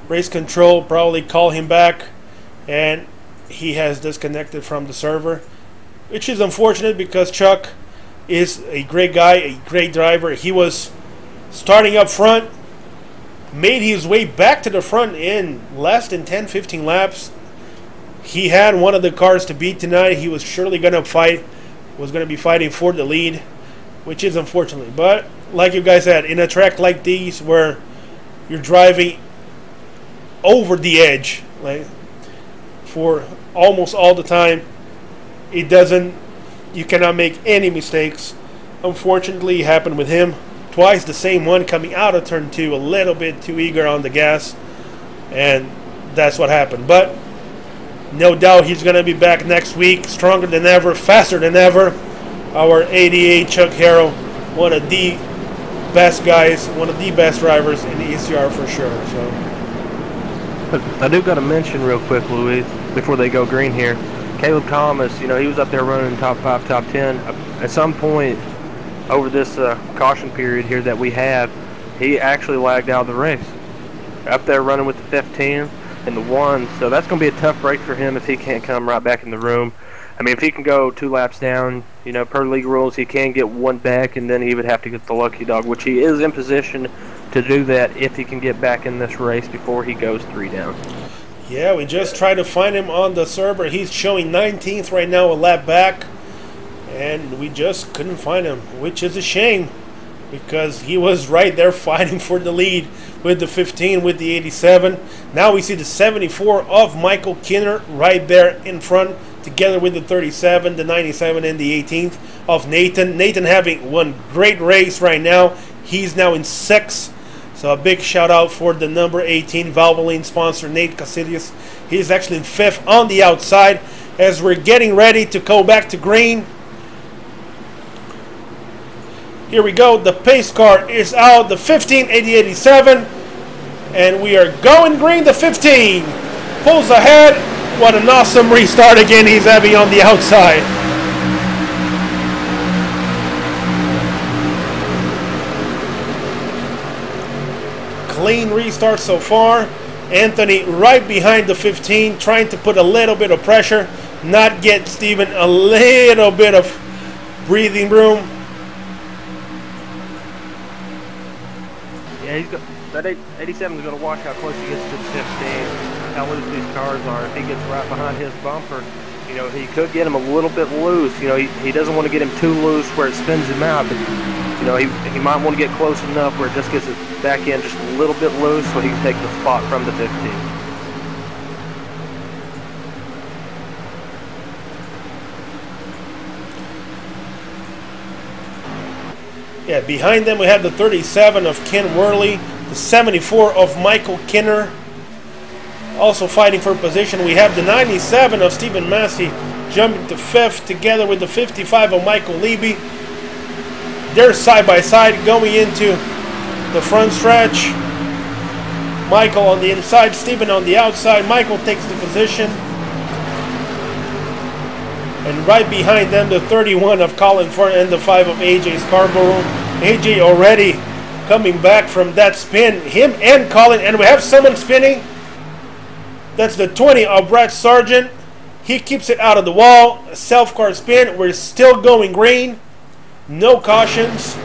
race control probably call him back, and he has disconnected from the server, which is unfortunate because Chuck is a great guy, a great driver. He was starting up front, made his way back to the front in less than 10-15 laps. He had one of the cars to beat tonight. He was surely going to be fighting for the lead, which is unfortunately. But like you guys said, in a track like these where you're driving over the edge, like for almost all the time, you cannot make any mistakes. Unfortunately, it happened with him twice. The same one coming out of turn 2, a little bit too eager on the gas, and that's what happened. But no doubt he's going to be back next week, stronger than ever, faster than ever. Our 88 Chuck Harrow, one of the best guys, one of the best drivers in the ECR for sure. So I do got to mention real quick, Louis, before they go green here, Caleb Thomas, he was up there running top 5, top 10. At some point over this caution period here that we have, he actually lagged out of the race. Up there running with the 15 and the 1, so that's going to be a tough break for him if he can't come right back in the room. I mean, if he can go 2 laps down, per league rules, he can get 1 back, and then he would have to get the lucky dog, which he is in position to do that if he can get back in this race before he goes 3 down. Yeah, we just tried to find him on the server. He's showing 19th right now, a lap back, and we just couldn't find him, which is a shame because he was right there fighting for the lead with the 15, with the 87. Now we see the 74 of Michael Kinner right there in front, together with the 37, the 97, and the 18th of Nathan. Nathan having one great race right now. He's now in 6th. So a big shout out for the number 18 Valvoline sponsor, Nate Casillas. He's actually in 5th on the outside as we're getting ready to go back to green. Here we go. The pace car is out. The 15, 8087. And we are going green. The 15 pulls ahead. What an awesome restart again. He's heavy on the outside. Clean restart so far. Anthony right behind the 15, trying to put a little bit of pressure, not get Steven a little bit of breathing room. Yeah, he's got that 87 is going to watch how close he gets to the 15, how loose these cars are. If he gets right behind his bumper, you know, he could get him a little bit loose. You know, he doesn't want to get him too loose where it spins him out, but you know, he might want to get close enough where it just gets his back end just a little bit loose so he can take the spot from the 15. Yeah, behind them we have the 37 of Ken Worley, the 74 of Michael Kinner. Also fighting for position, we have the 97 of Stephen Massey jumping to 5th together with the 55 of Michael Levy. They're side by side going into the front stretch. Michael on the inside, Stephen on the outside. Michael takes the position. And right behind them, the 31 of Colin Ford and the 5 of AJ Scarborough. AJ already coming back from that spin. Him and Colin, and we have someone spinning. That's the 20 of Brad Sargent. He keeps it out of the wall. A self-car spin. We're still going green. No cautions.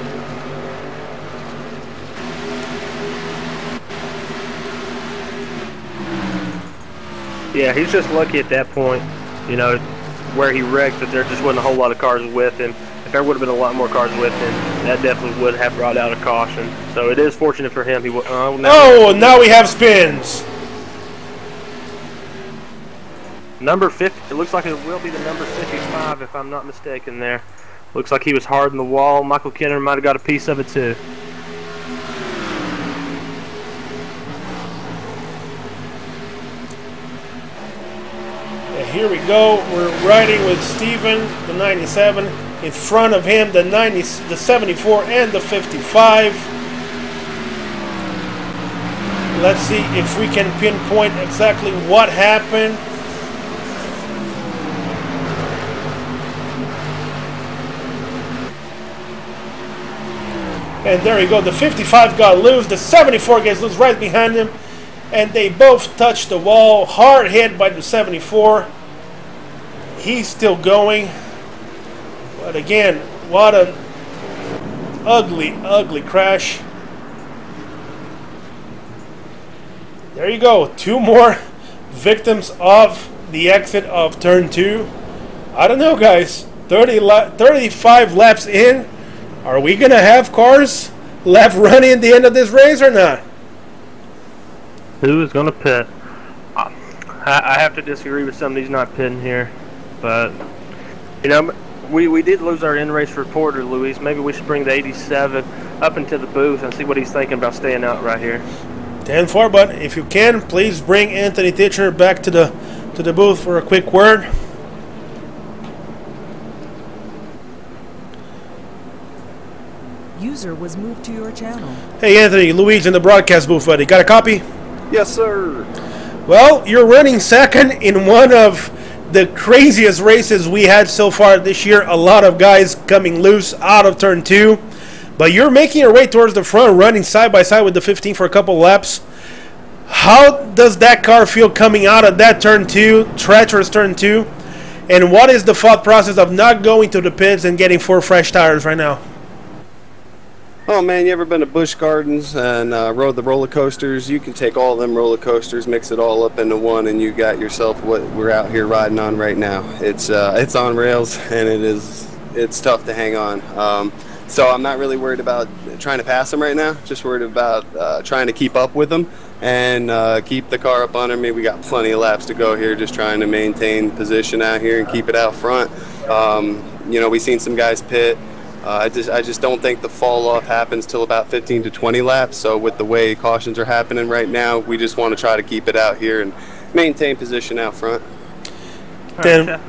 Yeah, he's just lucky at that point, you know, where he wrecked, that there just wasn't a whole lot of cars with him. If there would have been a lot more cars with him, that definitely would have brought out a caution. So it is fortunate for him. Now we have spins. Number 50, it looks like it will be the number 55 if I'm not mistaken there. Looks like he was hard in the wall. Michael Kenner might have got a piece of it too. Here we go. We're riding with Steven, the 97. In front of him, the 74 and the 55. Let's see if we can pinpoint exactly what happened. And there you go. The 55 got loose. The 74 gets loose right behind him. And they both touched the wall. Hard hit by the 74. He's still going. But again, what an ugly, ugly crash. There you go. 2 more victims of the exit of turn 2. I don't know, guys. 35 laps in. Are we going to have cars left running at the end of this race or not? Who is going to pit? I have to disagree with some of these not pitting here. But, you know, we did lose our in-race reporter, Luis. Maybe we should bring the 87 up into the booth and see what he's thinking about staying out right here. 10-4, but if you can, please bring Anthony Titchener back to the booth for a quick word. User was moved to your channel. Hey Anthony, Luis in the broadcast booth, buddy. Got a copy? Yes, sir. Well, you're running second in one of the craziest races we had so far this year. A lot of guys coming loose out of turn 2. But you're making your way towards the front, running side by side with the 15 for a couple laps. How does that car feel coming out of that turn 2, treacherous turn 2? And what is the thought process of not going to the pits and getting 4 fresh tires right now? Oh man, you ever been to Busch Gardens and rode the roller coasters? You can take all them roller coasters, mix it all up into one, and you got yourself what we're out here riding on right now. It's on rails, and it's tough to hang on. So I'm not really worried about trying to pass them right now. Just worried about trying to keep up with them and keep the car up under me. We got plenty of laps to go here, just trying to maintain position out here and keep it out front. You know, we've seen some guys pit. I just don't think the fall off happens till about 15 to 20 laps. So with the way cautions are happening right now, we just want to try to keep it out here and maintain position out front. Right,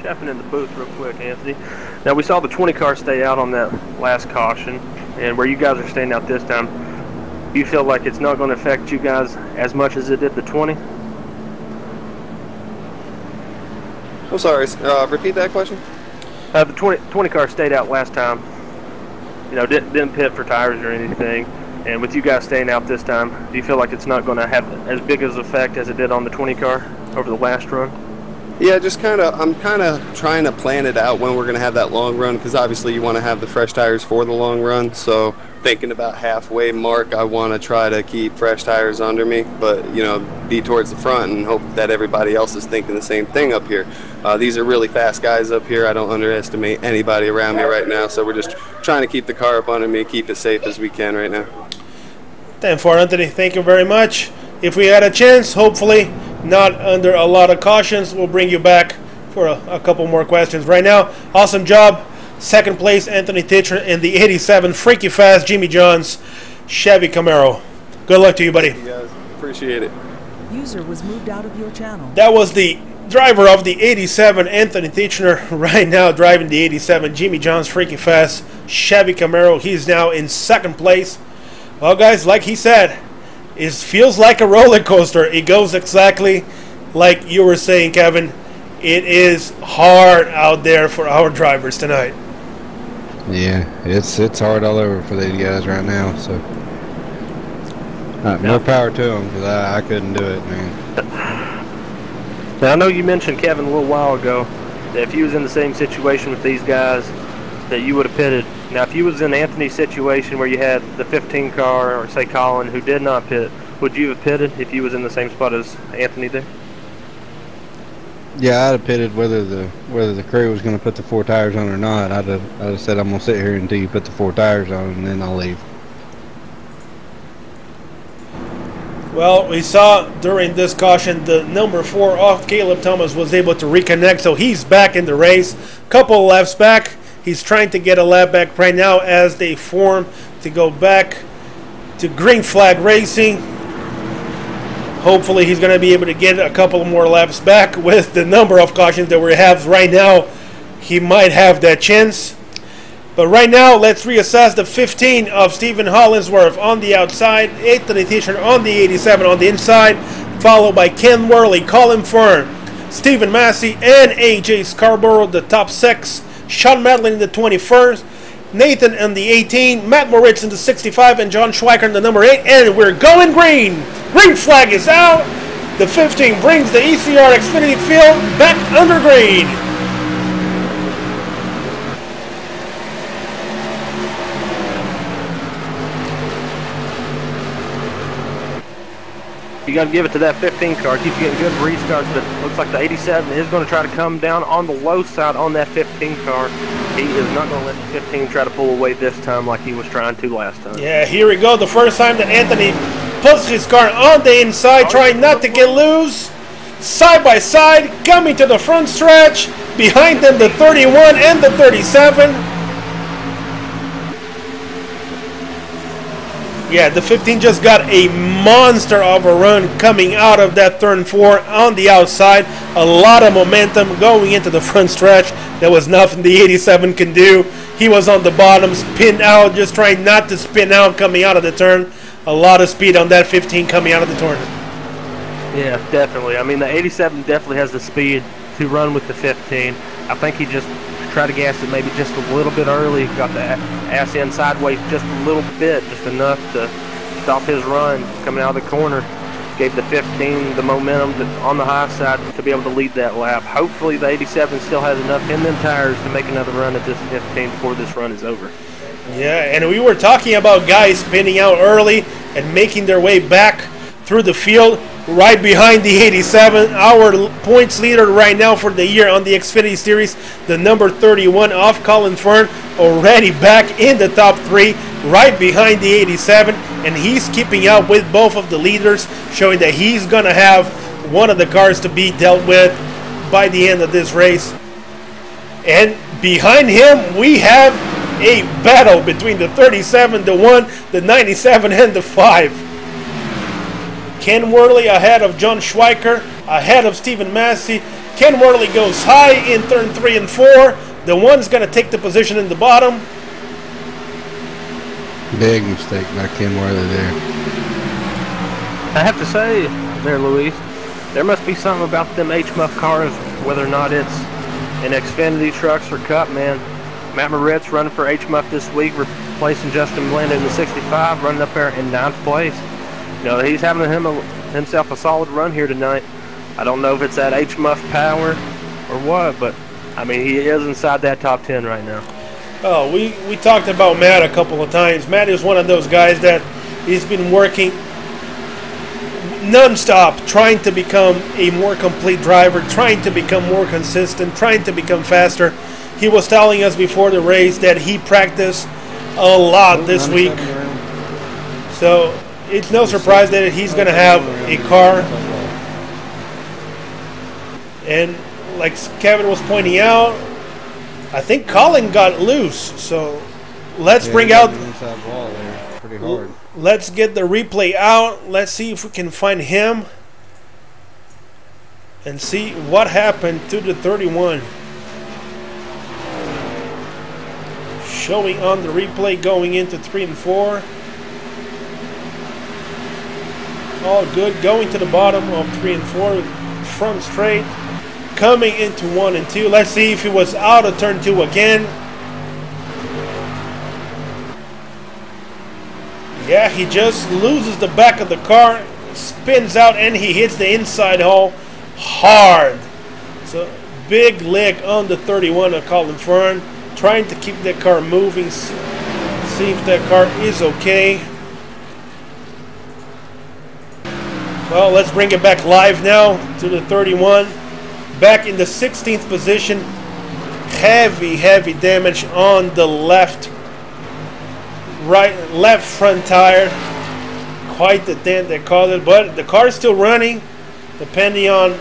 chapping in the booth real quick, Anthony. Now we saw the 20 car stay out on that last caution, and where you guys are staying out this time, do you feel like it's not going to affect you guys as much as it did the 20? I'm sorry, repeat that question? The 20 car stayed out last time. You know, didn't pit for tires or anything. And with you guys staying out this time, do you feel like it's not going to have as big of an effect as it did on the 20 car over the last run? Yeah, I'm kind of trying to plan it out when we're going to have that long run, because obviously you want to have the fresh tires for the long run. So thinking about halfway mark, I want to try to keep fresh tires under me, but, you know, be towards the front and hope that everybody else is thinking the same thing up here. These are really fast guys up here. I don't underestimate anybody around me right now, so we're just trying to keep the car up under me, keep it safe as we can right now. 10-4, Anthony. Thank you very much. If we had a chance, hopefully not under a lot of cautions, we'll bring you back for a couple more questions. Right now, awesome job. Second place, Anthony Titchener in the 87 Freaky Fast Jimmy John's Chevy Camaro. Good luck to you, buddy. Thank you guys. Appreciate it. User was moved out of your channel. That was the driver of the 87 Anthony Titchener, right now driving the 87 Jimmy John's Freaky Fast Chevy Camaro. He's now in second place. Well, guys, like he said, it feels like a roller coaster. It goes exactly like you were saying, Kevin. It is hard out there for our drivers tonight. Yeah, it's hard all over for these guys right now. So, more power to them, because I couldn't do it, man. Now, I know you mentioned, Kevin, a little while ago that if you was in the same situation with these guys, that you would have pitted. Now, if you was in Anthony's situation where you had the 15 car, or say Colin, who did not pit, would you have pitted if you was in the same spot as Anthony did? Yeah, I'd have pitted whether the crew was going to put the 4 tires on or not. I'd have said, I'm going to sit here until you put the 4 tires on, and then I'll leave. Well, we saw during this caution the number 4 off Caleb Thomas was able to reconnect, so he's back in the race. Couple laps back. He's trying to get a lap back right now as they form to go back to green flag racing. Hopefully he's going to be able to get a couple more laps back with the number of cautions that we have right now. He might have that chance. But right now, let's reassess the 15 of Stephen Hollinsworth on the outside, Anthony Titchener on the 87 on the inside, followed by Ken Worley, Colin Fern, Stephen Massey, and AJ Scarborough, the top 6. Sean Madeline in the 21st, Nathan in the 18, Matt Moritz in the 65, and John Schweiker in the number 8. And we're going green. Green flag is out. The 15 brings the ECR Xfinity field back under green. You got to give it to that 15 car. Keep getting good restarts, but looks like the 87 is going to try to come down on the low side on that 15 car. He is not going to let the 15 try to pull away this time like he was trying to last time. Yeah, here we go. The first time that Anthony puts his car on the inside, trying not to get loose. Side by side, coming to the front stretch. Behind them, the 31 and the 37. Yeah, the 15 just got a monster of a run coming out of that turn 4 on the outside. A lot of momentum going into the front stretch. There was nothing the 87 can do. He was on the bottom, spin out, just trying not to spin out coming out of the turn. A lot of speed on that 15 coming out of the turn. Yeah, definitely. I mean, the 87 definitely has the speed to run with the 15. I think he just tried to gas it maybe just a little bit early, got the ass in sideways just a little bit, just enough to stop his run coming out of the corner. Gave the 15 the momentum on the high side to be able to lead that lap. Hopefully the 87 still has enough in them tires to make another run at this 15 before this run is over. Yeah, and we were talking about guys spinning out early and making their way back through the field. Right behind the 87, our points leader right now for the year on the Xfinity Series, the number 31 off Colin Fern, already back in the top 3, right behind the 87, and he's keeping up with both of the leaders, showing that he's going to have one of the cars to be dealt with by the end of this race. And behind him, we have a battle between the 37, the 1, the 97, and the 5. Ken Worley ahead of John Schweiker, ahead of Stephen Massey. Ken Worley goes high in turn 3 and 4. The 1's going to take the position in the bottom. Big mistake by Ken Worley there. I have to say there, Luis, there must be something about them HMUF cars, whether or not it's in Xfinity trucks or Cup, man. Matt Moritz running for H-Muff this week, replacing Justin Blanda in the 65, running up there in 9th place. You know, he's having himself a solid run here tonight. I don't know if it's that H-Muff power or what, but I mean, he is inside that top 10 right now. Oh, we talked about Matt a couple of times. Matt is one of those guys that he's been working non-stop, trying to become a more complete driver, trying to become more consistent, trying to become faster. He was telling us before the race that he practiced a lot this week. So it's no surprise that he's going to have a car. And like Kevin was pointing out, I think Colin got loose. So let's bring out... Pretty hard. Let's get the replay out. Let's see if we can find him and see what happened to the 31. Showing on the replay going into 3 and 4. All good. Going to the bottom of 3 and 4. Front straight. Coming into 1 and 2. Let's see if he was out of turn 2 again. Yeah, he just loses the back of the car, spins out, and he hits the inside hole hard. So, big lick on the 31 of Colin Fern, trying to keep that car moving, see if that car is okay. Well, let's bring it back live now to the 31. Back in the 16th position. Heavy damage on the left front tire. Quite the dent they caused it, but the car is still running. Depending on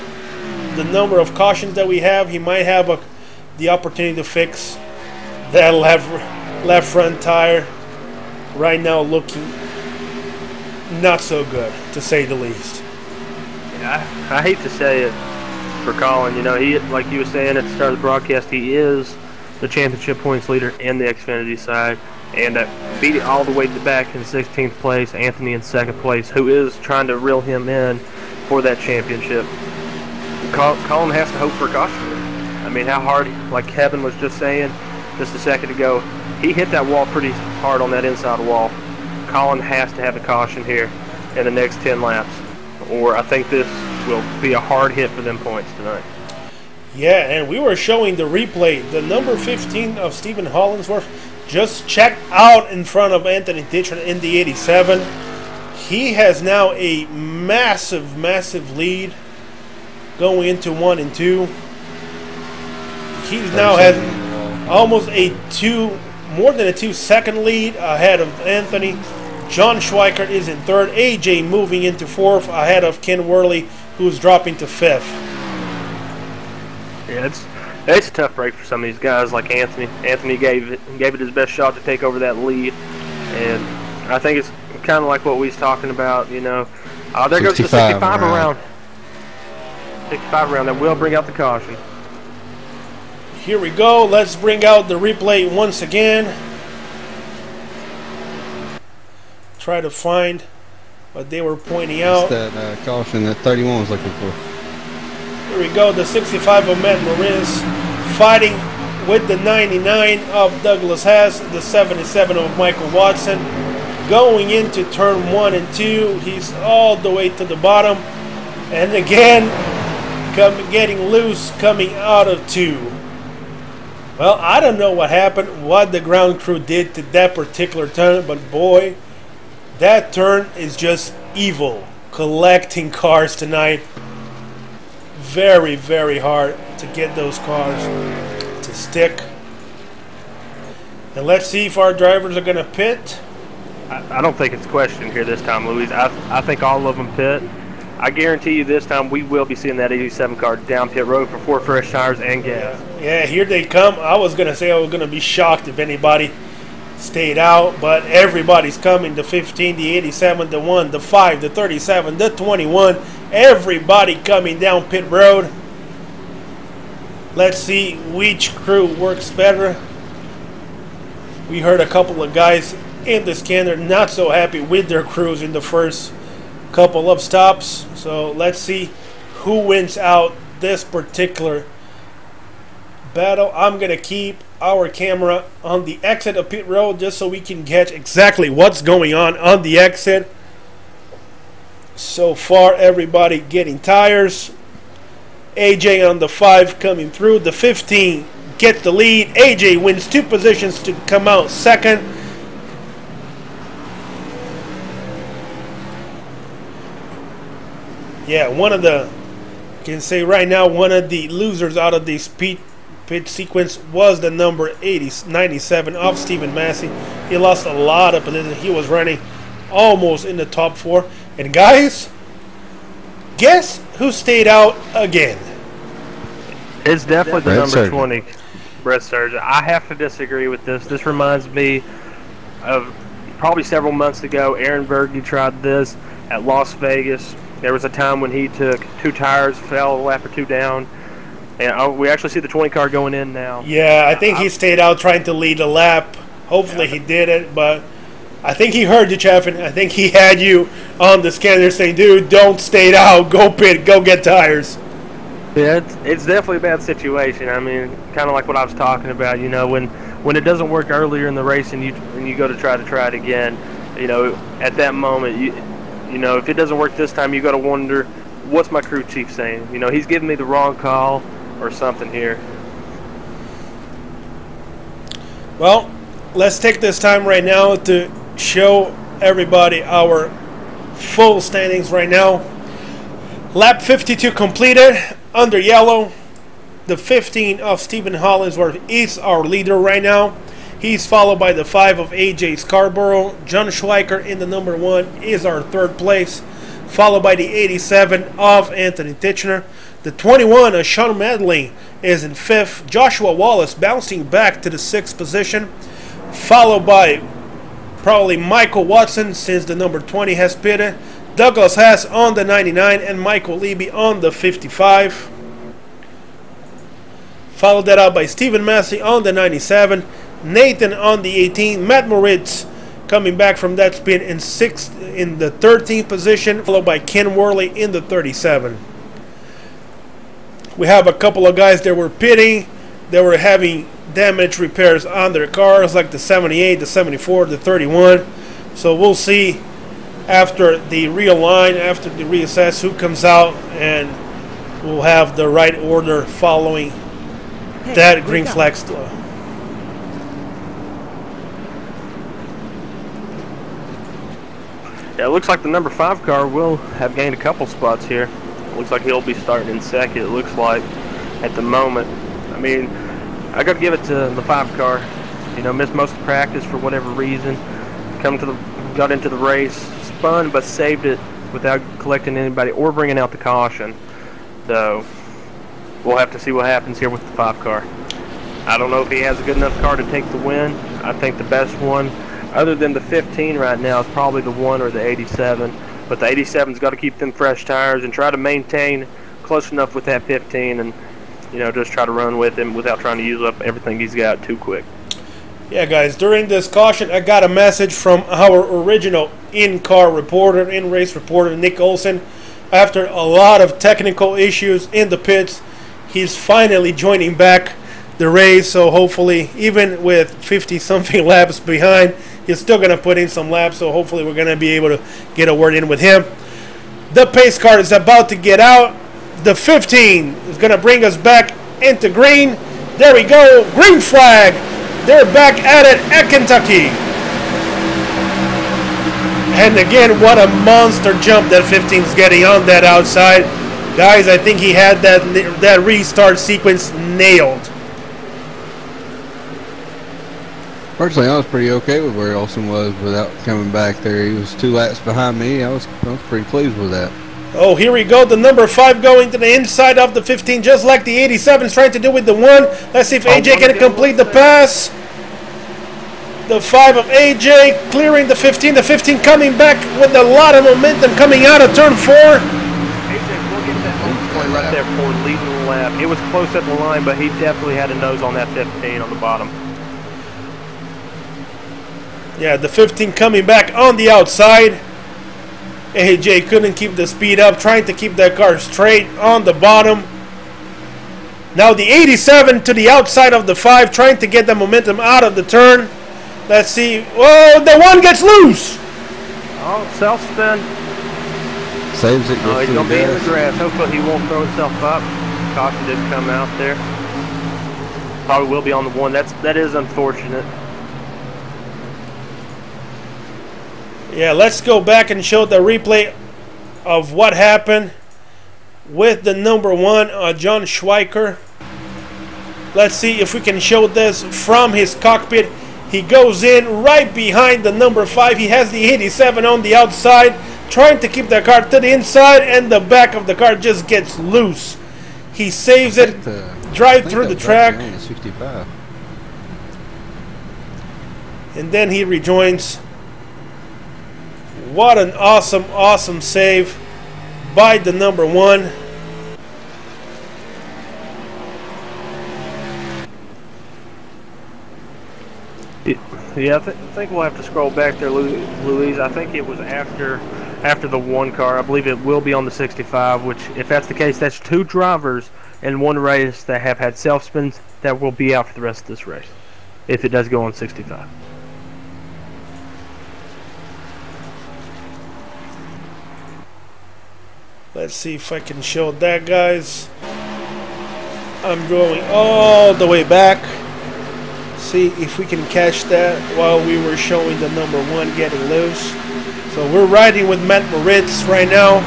the number of cautions that we have, he might have the opportunity to fix that left front tire. Right now looking not so good, to say the least. Yeah, I hate to say it for Colin. You know, he, like you were saying at the start of the broadcast, he is the championship points leader in the Xfinity side. And beat it all the way to the back in 16th place, Anthony in 2nd place, who is trying to reel him in for that championship. Colin has to hope for caution. I mean, how hard, like Kevin was just saying just a second ago, he hit that wall pretty hard on that inside wall. Colin has to have a caution here in the next 10 laps, or I think this will be a hard hit for them points tonight. Yeah, and we were showing the replay. The number 15 of Stephen Hollingsworth just checked out in front of Anthony Ditcher in the 87. He has now a massive lead going into 1 and 2. He now has almost more than a 2-second lead ahead of Anthony. John Schweikert is in 3rd. AJ moving into 4th ahead of Ken Worley, who's dropping to 5th. Yeah, it's a tough break for some of these guys like Anthony. Anthony gave it his best shot to take over that lead, and I think it's kind of like what we was talking about. You know, there goes the 65 around. 65 around. That will bring out the caution. Here we go. Let's bring out the replay once again. Try to find what they were pointing out. That's that caution that 31 was looking for. Here we go, the 65 of Matt Moritz fighting with the 99 of Douglas Haas, the 77 of Michael Watson. Going into turn 1 and 2, he's all the way to the bottom. And again, getting loose coming out of 2. Well, I don't know what happened, what the ground crew did to that particular turn, but boy, that turn is just evil. Collecting cars tonight. Very hard to get those cars to stick. And let's see if our drivers are going to pit. I don't think it's questioned here this time, Louise. I think all of them pit. I guarantee you this time we will be seeing that 87 car down pit road for 4 fresh tires and gas. Yeah, here they come. I was going to say I was going to be shocked if anybody stayed out, but everybody's coming. The 15, the 87, the 1, the 5, the 37, the 21. Everybody coming down pit road. Let's see which crew works better. We heard a couple of guys in the scanner not so happy with their crews in the first couple of stops. So let's see who wins out this particular battle. I'm going to keep our camera on the exit of pit road just so we can catch exactly what's going on the exit. So far, everybody getting tires. AJ on the 5 coming through. The 15 get the lead. AJ wins 2 positions to come out second. Yeah, can say right now, one of the losers out of this pit sequence was the number 97 of Stephen Massey. He lost a lot of position. He was running almost in the top 4. And guys, guess who stayed out again? It's definitely the number 20, Brett Surgeon. I have to disagree with this. This reminds me of probably several months ago. Aaron Berge tried this at Las Vegas. There was a time when he took 2 tires, fell a lap or 2 down. And we actually see the 20 car going in now. Yeah, I think he stayed out trying to lead a lap. Hopefully he did it, but I think he heard you, Chaffin. I think he had you on the scanner saying, dude, don't stay out. Go pit. Go get tires. Yeah, it's definitely a bad situation. I mean, kind of like what I was talking about. You know, when it doesn't work earlier in the race and you go to try it again, you know, at that moment, you know, if it doesn't work this time, you got to wonder, what's my crew chief saying? You know, he's giving me the wrong call or something here. Well, let's take this time right now to show everybody our full standings right now. Lap 52 completed under yellow. The 15 of Stephen Hollingsworth is our leader right now. He's followed by the 5 of AJ Scarborough. John Schweiker in the number 1 is our 3rd place, followed by the 87 of Anthony Titchener. The 21 of Sean Medley is in 5th. Joshua Wallace bouncing back to the 6th position, followed by probably Michael Watson since the number 20 has pitted. Douglas Haas on the 99 and Michael Leby on the 55. Followed that out by Stephen Massey on the 97. Nathan on the 18. Matt Moritz coming back from that spin in the 13th position, followed by Ken Worley in the 37. We have a couple of guys that were pitting. They were having damage repairs on their cars, like the 78, the 74, the 31. So we'll see after the realign, after the reassess, who comes out, and we'll have the right order following that green flag. Yeah, it looks like the number 5 car will have gained a couple spots here. It looks like he'll be starting in 2nd, it looks like, at the moment. I mean, I got to give it to the 5 car. You know, missed most of practice for whatever reason. Got into the race, spun, but saved it without collecting anybody or bringing out the caution. So we'll have to see what happens here with the 5 car. I don't know if he has a good enough car to take the win. I think the best one, other than the 15 right now, is probably the 1 or the 87. But the 87's got to keep them fresh tires and try to maintain close enough with that 15 and, you know, just try to run with him without trying to use up everything he's got too quick. Yeah, guys, during this caution, I got a message from our original in-race reporter, Nick Olson. After a lot of technical issues in the pits, he's finally joining back the race. So hopefully, even with 50-something laps behind, he's still going to put in some laps. So hopefully we're going to be able to get a word in with him. The pace car is about to get out. The 15 is going to bring us back into green. There we go. Green flag. They're back at it at Kentucky. And again, what a monster jump that 15 is getting on that outside. Guys, I think he had that restart sequence nailed. Personally, I was pretty okay with where Olsen was without coming back there. He was 2 laps behind me. I was pretty pleased with that. Oh, here we go. The number 5 going to the inside of the 15, just like the 87 is trying to do with the 1. Let's see if AJ can complete the pass. The 5 of AJ clearing the 15. The 15 coming back with a lot of momentum coming out of turn 4. AJ will get that home point right there for leading the lap. It was close at the line, but he definitely had a nose on that 15 on the bottom. Yeah, the 15 coming back on the outside. AJ couldn't keep the speed up, trying to keep that car straight on the bottom. Now the 87 to the outside of the 5, trying to get the momentum out of the turn. Let's see. Oh, the 1 gets loose. Oh, self-spin. Saves it. Oh, he's going to be in the grass. Hopefully he won't throw himself up. Caution didn't come out there. Probably will be on the 1. That is unfortunate. Yeah, let's go back and show the replay of what happened with the number 1, John Schweiker. Let's see if we can show this from his cockpit. He goes in right behind the number 5. He has the 87 on the outside, trying to keep the car to the inside, and the back of the car just gets loose. He saves it, drive through the track, and then he rejoins. What an awesome, awesome save by the number 1. Yeah, I think we'll have to scroll back there, Louise. I think it was after the 1 car. I believe it will be on the 65, which, if that's the case, that's 2 drivers in one race that have had self-spins that will be out for the rest of this race, if it does go on 65. Let's see if I can show that, guys. I'm going all the way back. See if we can catch that while we were showing the number 1 getting loose. So we're riding with Matt Moritz right now.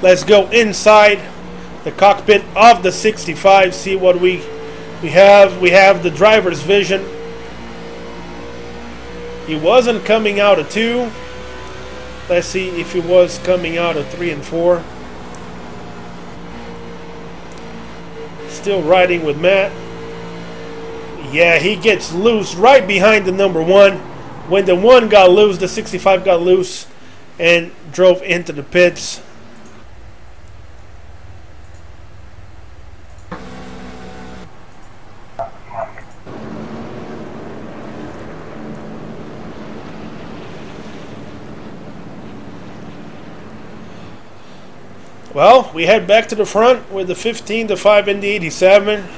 Let's go inside the cockpit of the 65, see what we have. We have the driver's vision. He wasn't coming out of 2. Let's see if he was coming out of 3 and 4. Still riding with Matt. Yeah, he gets loose right behind the number 1. When the 1 got loose, the 65 got loose and drove into the pits. Well, we head back to the front with the 15, the 5, and the 87.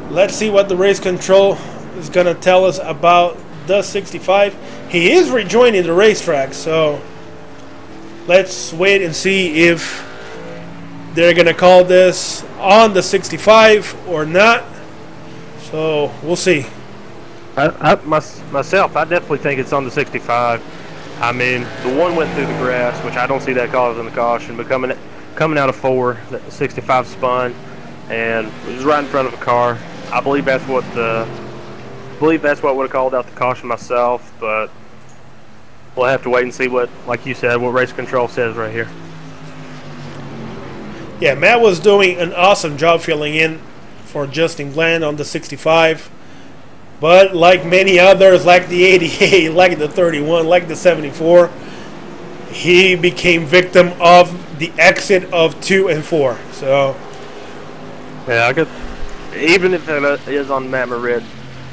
Let's see what the race control is going to tell us about the 65. He is rejoining the racetrack, so let's wait and see if they're going to call this on the 65 or not. So we'll see. Myself, I definitely think it's on the 65. I mean, the 1 went through the grass, which I don't see that causing the caution, but coming out of 4, the 65 spun and was right in front of a car. I believe that's what would have called out the caution myself, but we'll have to wait and see what, like you said, what race control says right here. Yeah, Matt was doing an awesome job filling in for Justin Glenn on the 65. But like many others, like the 88, like the 31, like the 74, he became victim of the exit of 2 and 4. So, yeah, I could, even if it is on Matt Moritz,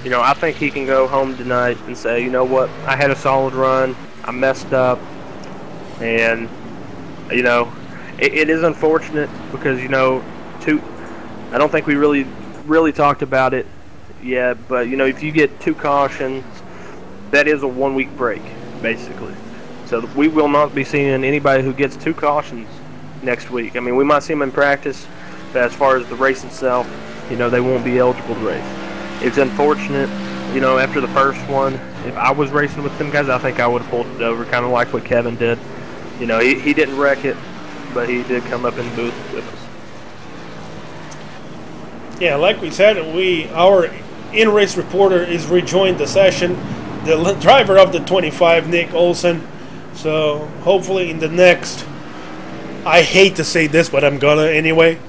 you know, I think he can go home tonight and say, you know what, I had a solid run, I messed up, and, you know, it is unfortunate because, you know, I don't think we really talked about it. Yeah, but, you know, if you get 2 cautions, that is a 1-week break, basically. So we will not be seeing anybody who gets 2 cautions next week. I mean, we might see them in practice, but as far as the race itself, you know, they won't be eligible to race. It's unfortunate, you know, after the first one, if I was racing with them guys, I think I would have pulled it over, kind of like what Kevin did. You know, he didn't wreck it, but he did come up in the booth with us. yeah, like we said, our in-race reporter is rejoined the session, the driver of the 25, Nick Olson. So hopefully in the next, I hate to say this, but I'm gonna anyway,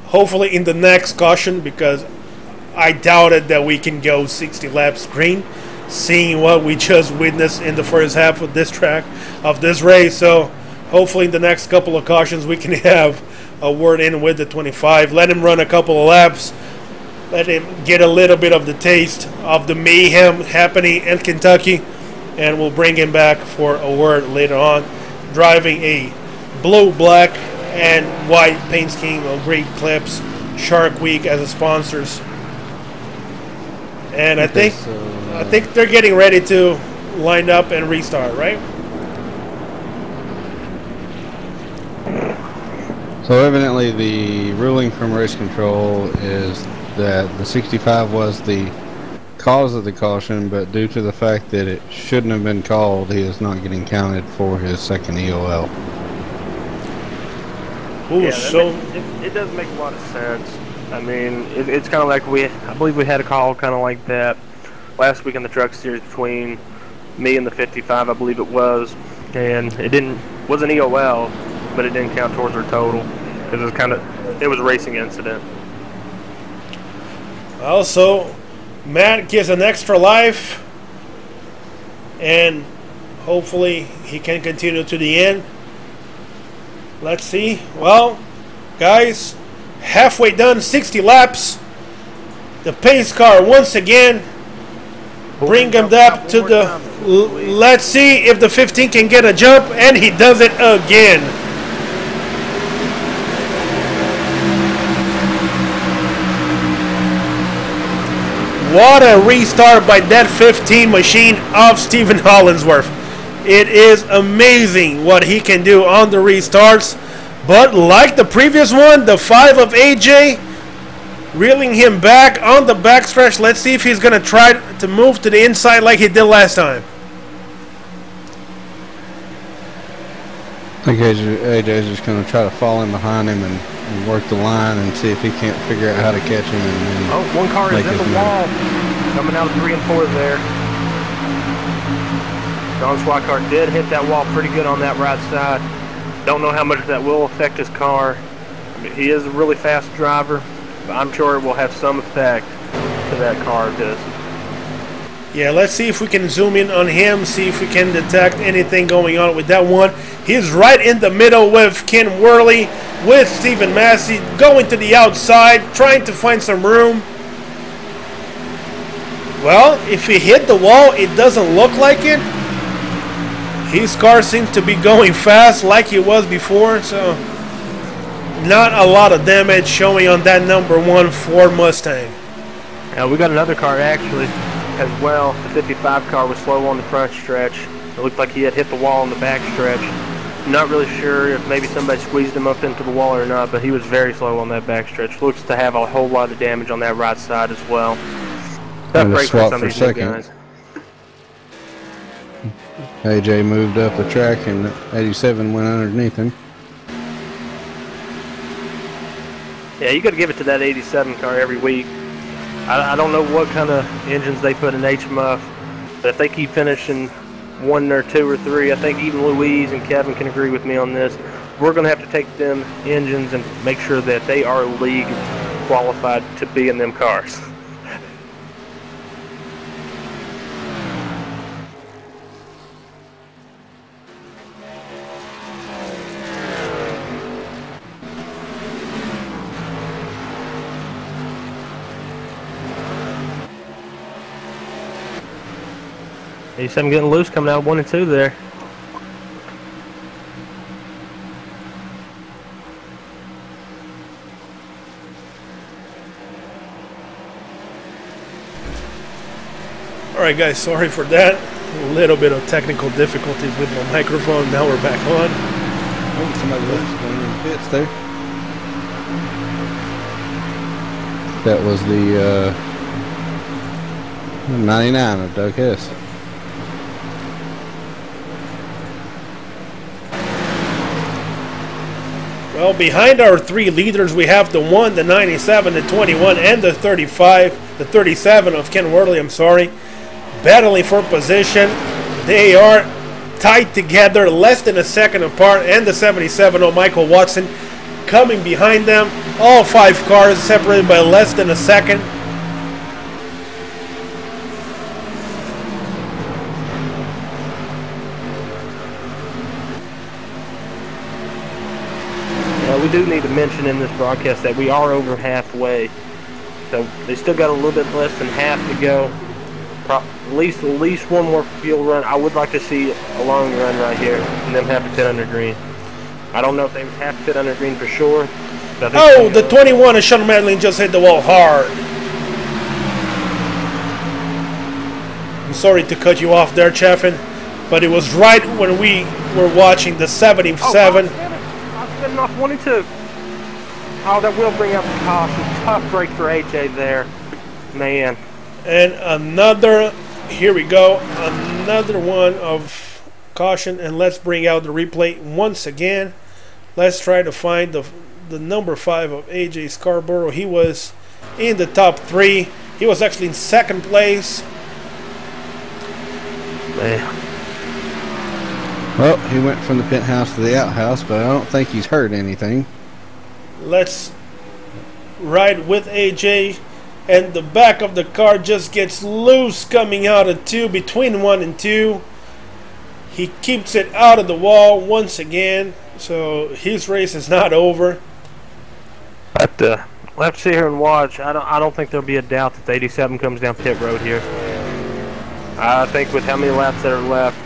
hopefully in the next caution, because I doubted that we can go 60 laps green, seeing what we just witnessed in the first half of this track, of this race. So hopefully in the next couple of cautions we can have a word in with the 25, let him run a couple of laps, let him get a little bit of the taste of the mayhem happening in Kentucky, and we'll bring him back for a word later on. driving a blue, black, and white paint scheme of Great Clips, Shark Week as the sponsors. And I think they're getting ready to line up and restart, right? So evidently the ruling from race control is that the 65 was the cause of the caution, but due to the fact that it shouldn't have been called, he is not getting counted for his second EOL. Ooh, Yeah, so it does make a lot of sense. I mean, it's kind of like I believe we had a call kind of like that last week in the truck series between me and the 55, I believe it was, and wasn't EOL, but it didn't count towards our total because it was a racing incident. also, Matt gives an extra life, and hopefully he can continue to the end. Let's see. Well, guys, halfway done, 60 laps. The pace car once again bring him up to the. Let's see if the 15 can get a jump, and he does it again. What a restart by that 15 machine of Stephen Hollinsworth. It is amazing what he can do on the restarts. But like the previous one, the 5 of AJ, reeling him back on the backstretch. Let's see if he's going to try to move to the inside like he did last time. I think AJ's just going to try to fall in behind him and work the line and see if he can't figure out how to catch him. And one car is in the wall. Coming out of 3 and 4 there. Don Swakart did hit that wall pretty good on that right side. Don't know how much that will affect his car. I mean, he is a really fast driver, but I'm sure it will have some effect to that car of his. Yeah, let's see if we can zoom in on him, see if we can detect anything going on with that one. He's right in the middle with Ken Worley, with Stephen Massey, going to the outside, trying to find some room. Well, if he hit the wall, it doesn't look like it. His car seems to be going fast like it was before, so not a lot of damage showing on that number 1 Ford Mustang. Now we got another car actually as well. The 55 car was slow on the front stretch. It looked like he had hit the wall on the back stretch. Not really sure if maybe somebody squeezed him up into the wall or not, but he was very slow on that back stretch. Looks to have a whole lot of damage on that right side as well. Tough break for some of these new guys. AJ moved up the track and 87 went underneath him. Yeah, you got to give it to that 87 car every week. I don't know what kind of engines they put in HMUF, but if they keep finishing 1 or 2 or 3, I think even Louise and Kevin can agree with me on this. We're going to have to take them engines and make sure that they are league qualified to be in them cars. I'm getting loose coming out of 1 and 2 there. Alright guys, sorry for that. A little bit of technical difficulties with my microphone. Now we're back on. Oh, somebody was going in the pits there. That was the 99 of Doug Hess. Well, behind our 3 leaders, we have the 1, the 97, the 21, and the 35, the 37 of Ken Worley, I'm sorry, battling for position. They are tied together, less than a second apart, and the 77 of Michael Watson coming behind them. All 5 cars separated by less than a second. We do need to mention in this broadcast that we are over halfway. So they still got a little bit less than half to go. At least one more fuel run. I would like to see a long run right here, and them have to pit under green. I don't know if they would have to pit under green for sure. But I think the 21 of Sean Madeline just hit the wall hard. I'm sorry to cut you off there, Chaffin, but it was right when we were watching the 77. I was getting off 22. Oh, that will bring out the caution. Tough break for AJ there. Man. And another, here we go, another one of caution, and let's bring out the replay once again. Let's try to find the number 5 of AJ Scarborough. He was in the top 3. He was actually in second place. Man. Well, he went from the penthouse to the outhouse, but I don't think he's hurt anything. Let's ride with AJ, and the back of the car just gets loose coming out of 2, between 1 and 2. He keeps it out of the wall once again, so his race is not over. But we'll have to sit here and watch. I don't think there'll be a doubt that the 87 comes down pit road here. I think with how many laps that are left,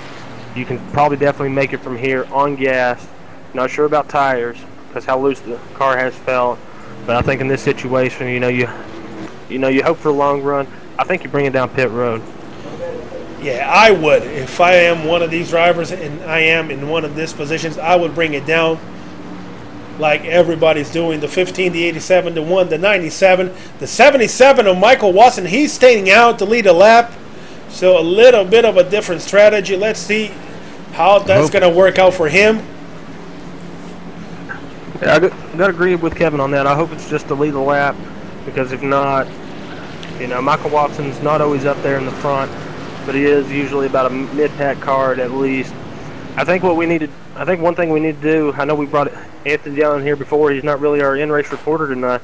you can probably definitely make it from here on gas. Not sure about tires because how loose the car has felt, but I think in this situation, you hope for a long run. I think you bring it down pit road. Yeah, I would. If I am one of these drivers and I am in one of these positions, I would bring it down like everybody's doing. The 15, the 87, the 1, the 97, the 77 of Michael Watson. He's staying out to lead a lap. So a little bit of a different strategy. Let's see how that's going to work out for him. Yeah, I got to agree with Kevin on that. I hope it's just to lead a lap, because if not, Michael Watson's not always up there in the front, but he is usually about a mid-pack card at least. I think one thing we need to do, I know we brought Anthony down here before. He's not really our in-race reporter tonight,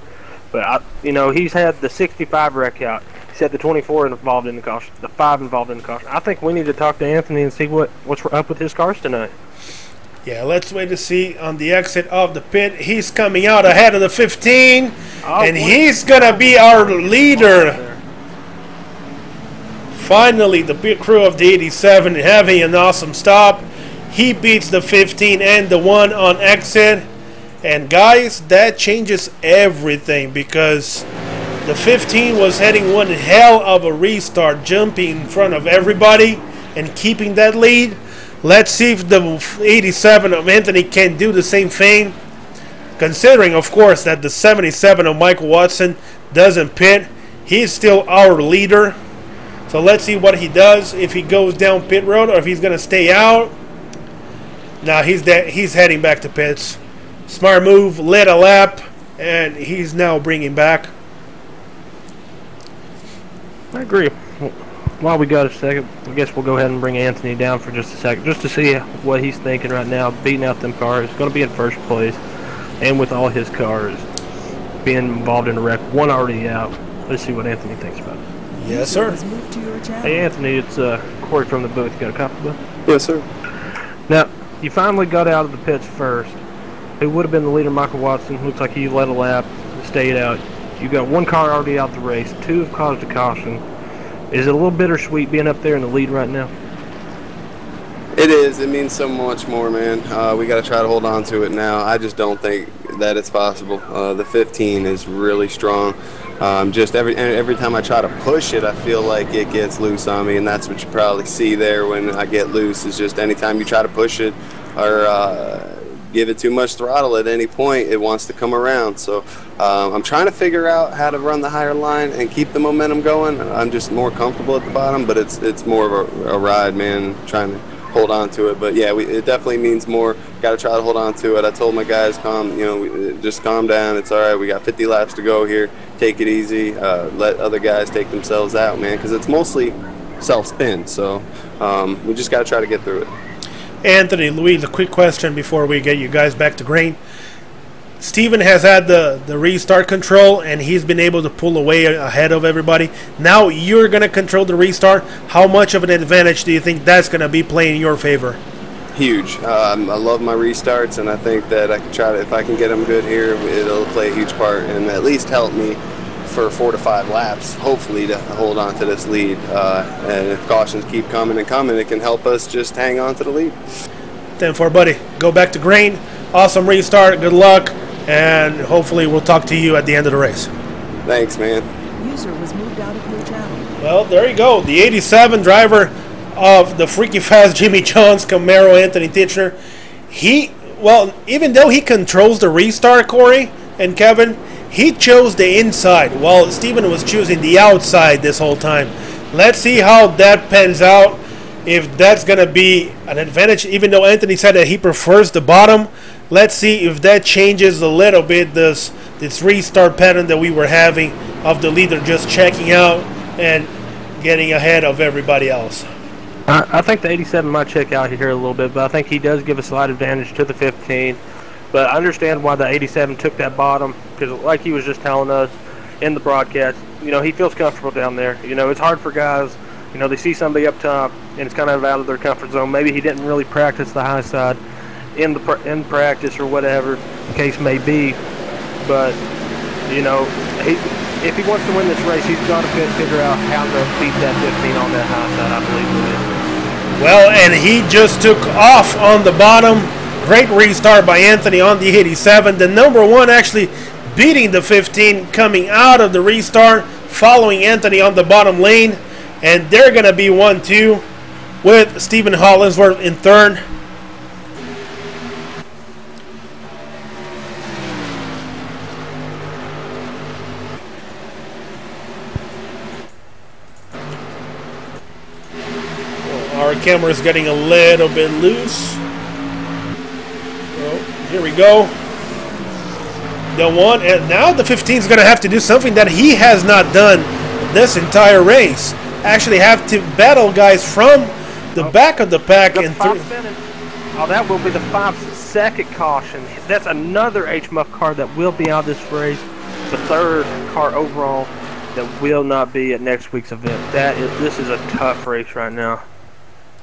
but he's had the 65 wreck out. He's had the 24 involved in the caution, the 5 involved in the caution. I think we need to talk to Anthony and see what's up with his cars tonight. Yeah, let's wait to see on the exit of the pit. He's coming out ahead of the 15, and he's going to be our leader. Finally, the pit crew of the 87 having an awesome stop. He beats the 15 and the 1 on exit. And guys, that changes everything, because the 15 was heading one hell of a restart, jumping in front of everybody and keeping that lead. Let's see if the 87 of Anthony can do the same thing, considering, of course, that the 77 of Michael Watson doesn't pit. He's still our leader. So let's see what he does, if he goes down pit road or if he's going to stay out. Now he's heading back to pits. Smart move, led a lap, and he's now bringing back. I agree. While we got a second, I guess we'll go ahead and bring Anthony down for just a second, just to see what he's thinking right now, beating out them cars. Going to be in first place, and with all his cars being involved in a wreck, one already out. Let's see what Anthony thinks about it. Yes, sir. Hey, Anthony, it's Corey from the booth. You got a copy, bud? Yes, sir. Now, you finally got out of the pits first. Who would have been the leader, Michael Watson? Looks like he led a lap, stayed out. You got one car already out the race. 2 have caused a caution. Is it a little bittersweet being up there in the lead right now? It is. It means so much more, man. We got to try to hold on to it now. I just don't think that it's possible. The 15 is really strong. Just every time I try to push it, I feel like it gets loose on me, and that's what you probably see there when I get loose. Is just anytime you try to push it or give it too much throttle at any point, it wants to come around. So I'm trying to figure out how to run the higher line and keep the momentum going. I'm just more comfortable at the bottom, but it's more of a ride, man, trying to hold on to it. But yeah, it definitely means more. Got to try to hold on to it. I told my guys, just calm down. It's all right. We got 50 laps to go here. Take it easy. Let other guys take themselves out, man, because it's mostly self-spin. So we just got to try to get through it. Anthony, Louise, a quick question before we get you guys back to green. Steven has had the restart control, and he's been able to pull away ahead of everybody. Now you're going to control the restart. How much of an advantage do you think that's going to be playing in your favor? Huge. I love my restarts, and I think that I can try to, if I can get them good here, it'll play a huge part and at least help me for 4 to 5 laps, hopefully, to hold on to this lead. And if cautions keep coming and coming, it can help us just hang on to the lead. 10-4, buddy. Go back to green. Awesome restart. Good luck. And hopefully we'll talk to you at the end of the race. Thanks, man. User was moved out of your channel. Well, there you go. The 87 driver of the freaky fast Jimmy John's Camaro, Anthony Titchener. Even though he controls the restart, Corey and Kevin, he chose the inside while Steven was choosing the outside this whole time. Let's see how that pans out. If that's going to be an advantage, even though Anthony said that he prefers the bottom, let's see if that changes a little bit this restart pattern that we were having of the leader just checking out and getting ahead of everybody else. I think the 87 might check out here a little bit, but I think he does give a slight advantage to the 15. But I understand why the 87 took that bottom, because like he was just telling us in the broadcast, he feels comfortable down there. It's hard for guys, they see somebody up top, and it's kind of out of their comfort zone. Maybe he didn't really practice the high side in practice or whatever the case may be. But, if he wants to win this race, he's got to figure out how to beat that 15 on that high side, I believe it is. Well, and he just took off on the bottom. Great restart by Anthony on the 87. The number 1 actually beating the 15 coming out of the restart, following Anthony on the bottom lane. And they're going to be 1-2 with Stephen Hollinsworth in third. Our camera is getting a little bit loose. Oh, here we go. The 1, and now the 15 is going to have to do something that he has not done this entire race. Actually have to battle guys from the back of the pack. That will be the 5-second caution. That's another HMUF car that will be out of this race. The 3rd car overall that will not be at next week's event. This is a tough race right now.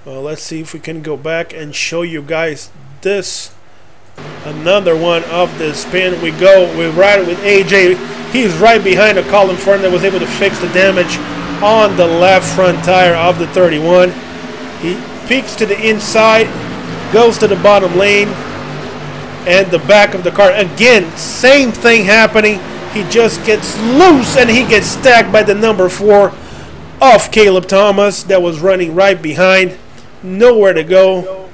Well, let's see if we can go back and show you guys this. Another one of the spin. We ride it with AJ. He's right behind a Colin Fern that was able to fix the damage on the left front tire of the 31. He peeks to the inside, goes to the bottom lane, and the back of the car. Again, same thing happening. He just gets loose and he gets stacked by the number 4 of Caleb Thomas that was running right behind. Nowhere to go.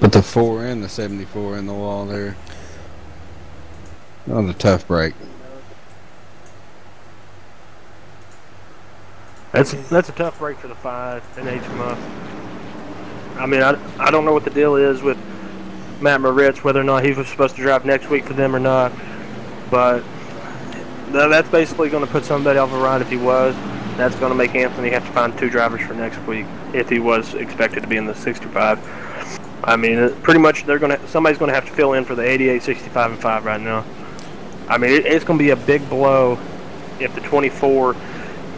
But the 4 and the 74 in the wall there. That was a tough break. That's a tough break for the 5 and HMUF. I mean, I don't know what the deal is with Matt Moritz, whether or not he was supposed to drive next week for them or not. But that's basically going to put somebody off a ride if he was. That's going to make Anthony have to find 2 drivers for next week if he was expected to be in the 65. I mean, pretty much somebody's going to have to fill in for the 88, 65, and 5 right now. I mean, it's going to be a big blow if the 24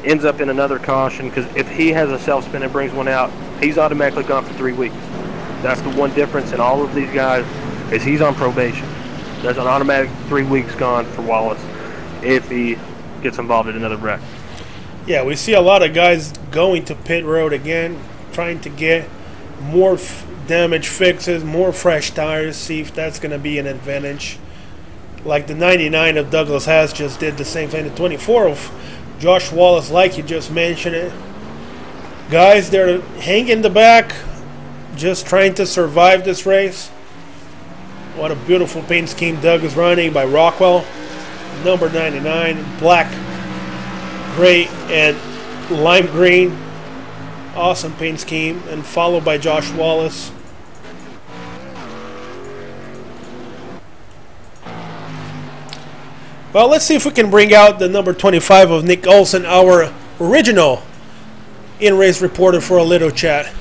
ends up in another caution, because if he has a self-spin and brings one out, he's automatically gone for 3 weeks. That's the one difference in all of these guys, is he's on probation. There's an automatic 3 weeks gone for Wallace if he gets involved in another wreck. Yeah, we see a lot of guys going to pit road again, trying to get more damage fixes, more fresh tires, see if that's going to be an advantage. Like the 99 of Douglas Haas just did the same thing. The 24 of Josh Wallace, like you just mentioned it. Guys, they're hanging in the back, just trying to survive this race. What a beautiful paint scheme Doug is running by Rockwell. Number 99, black, gray, and lime green. Awesome paint scheme, and followed by Josh Wallace. Well, let's see if we can bring out the number 25 of Nick Olson, our original in-race reporter, for a little chat.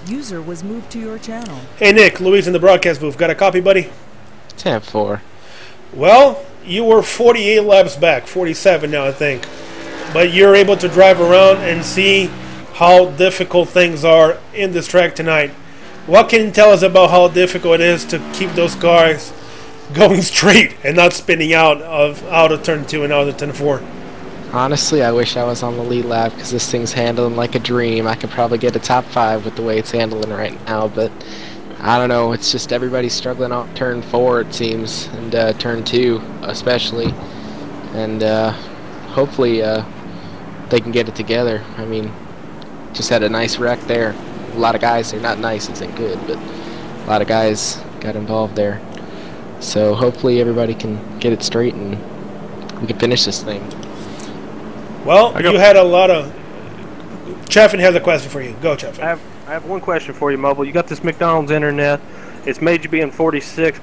User was moved to your channel. Hey Nick, Luis in the broadcast booth. Got a copy, buddy? 10-4. Well, you were 48 laps back, 47 now, I think. But you're able to drive around and see how difficult things are in this track tonight. What can you tell us about how difficult it is to keep those cars going straight and not spinning out of turn 2 and out of turn 4. Honestly, I wish I was on the lead lap because this thing's handling like a dream. I could probably get a top 5 with the way it's handling right now, but I don't know. It's just everybody's struggling on turn 4, it seems, and turn 2 especially. And hopefully they can get it together. I mean, just had a nice wreck there. A lot of guys, they're not nice, isn't good, but a lot of guys got involved there. So hopefully everybody can get it straight and we can finish this thing. Well, you had a lot of... Chaffin has a question for you. Go, Chaffin. I have one question for you, Mobile. You got this McDonald's internet. It's made you be in 46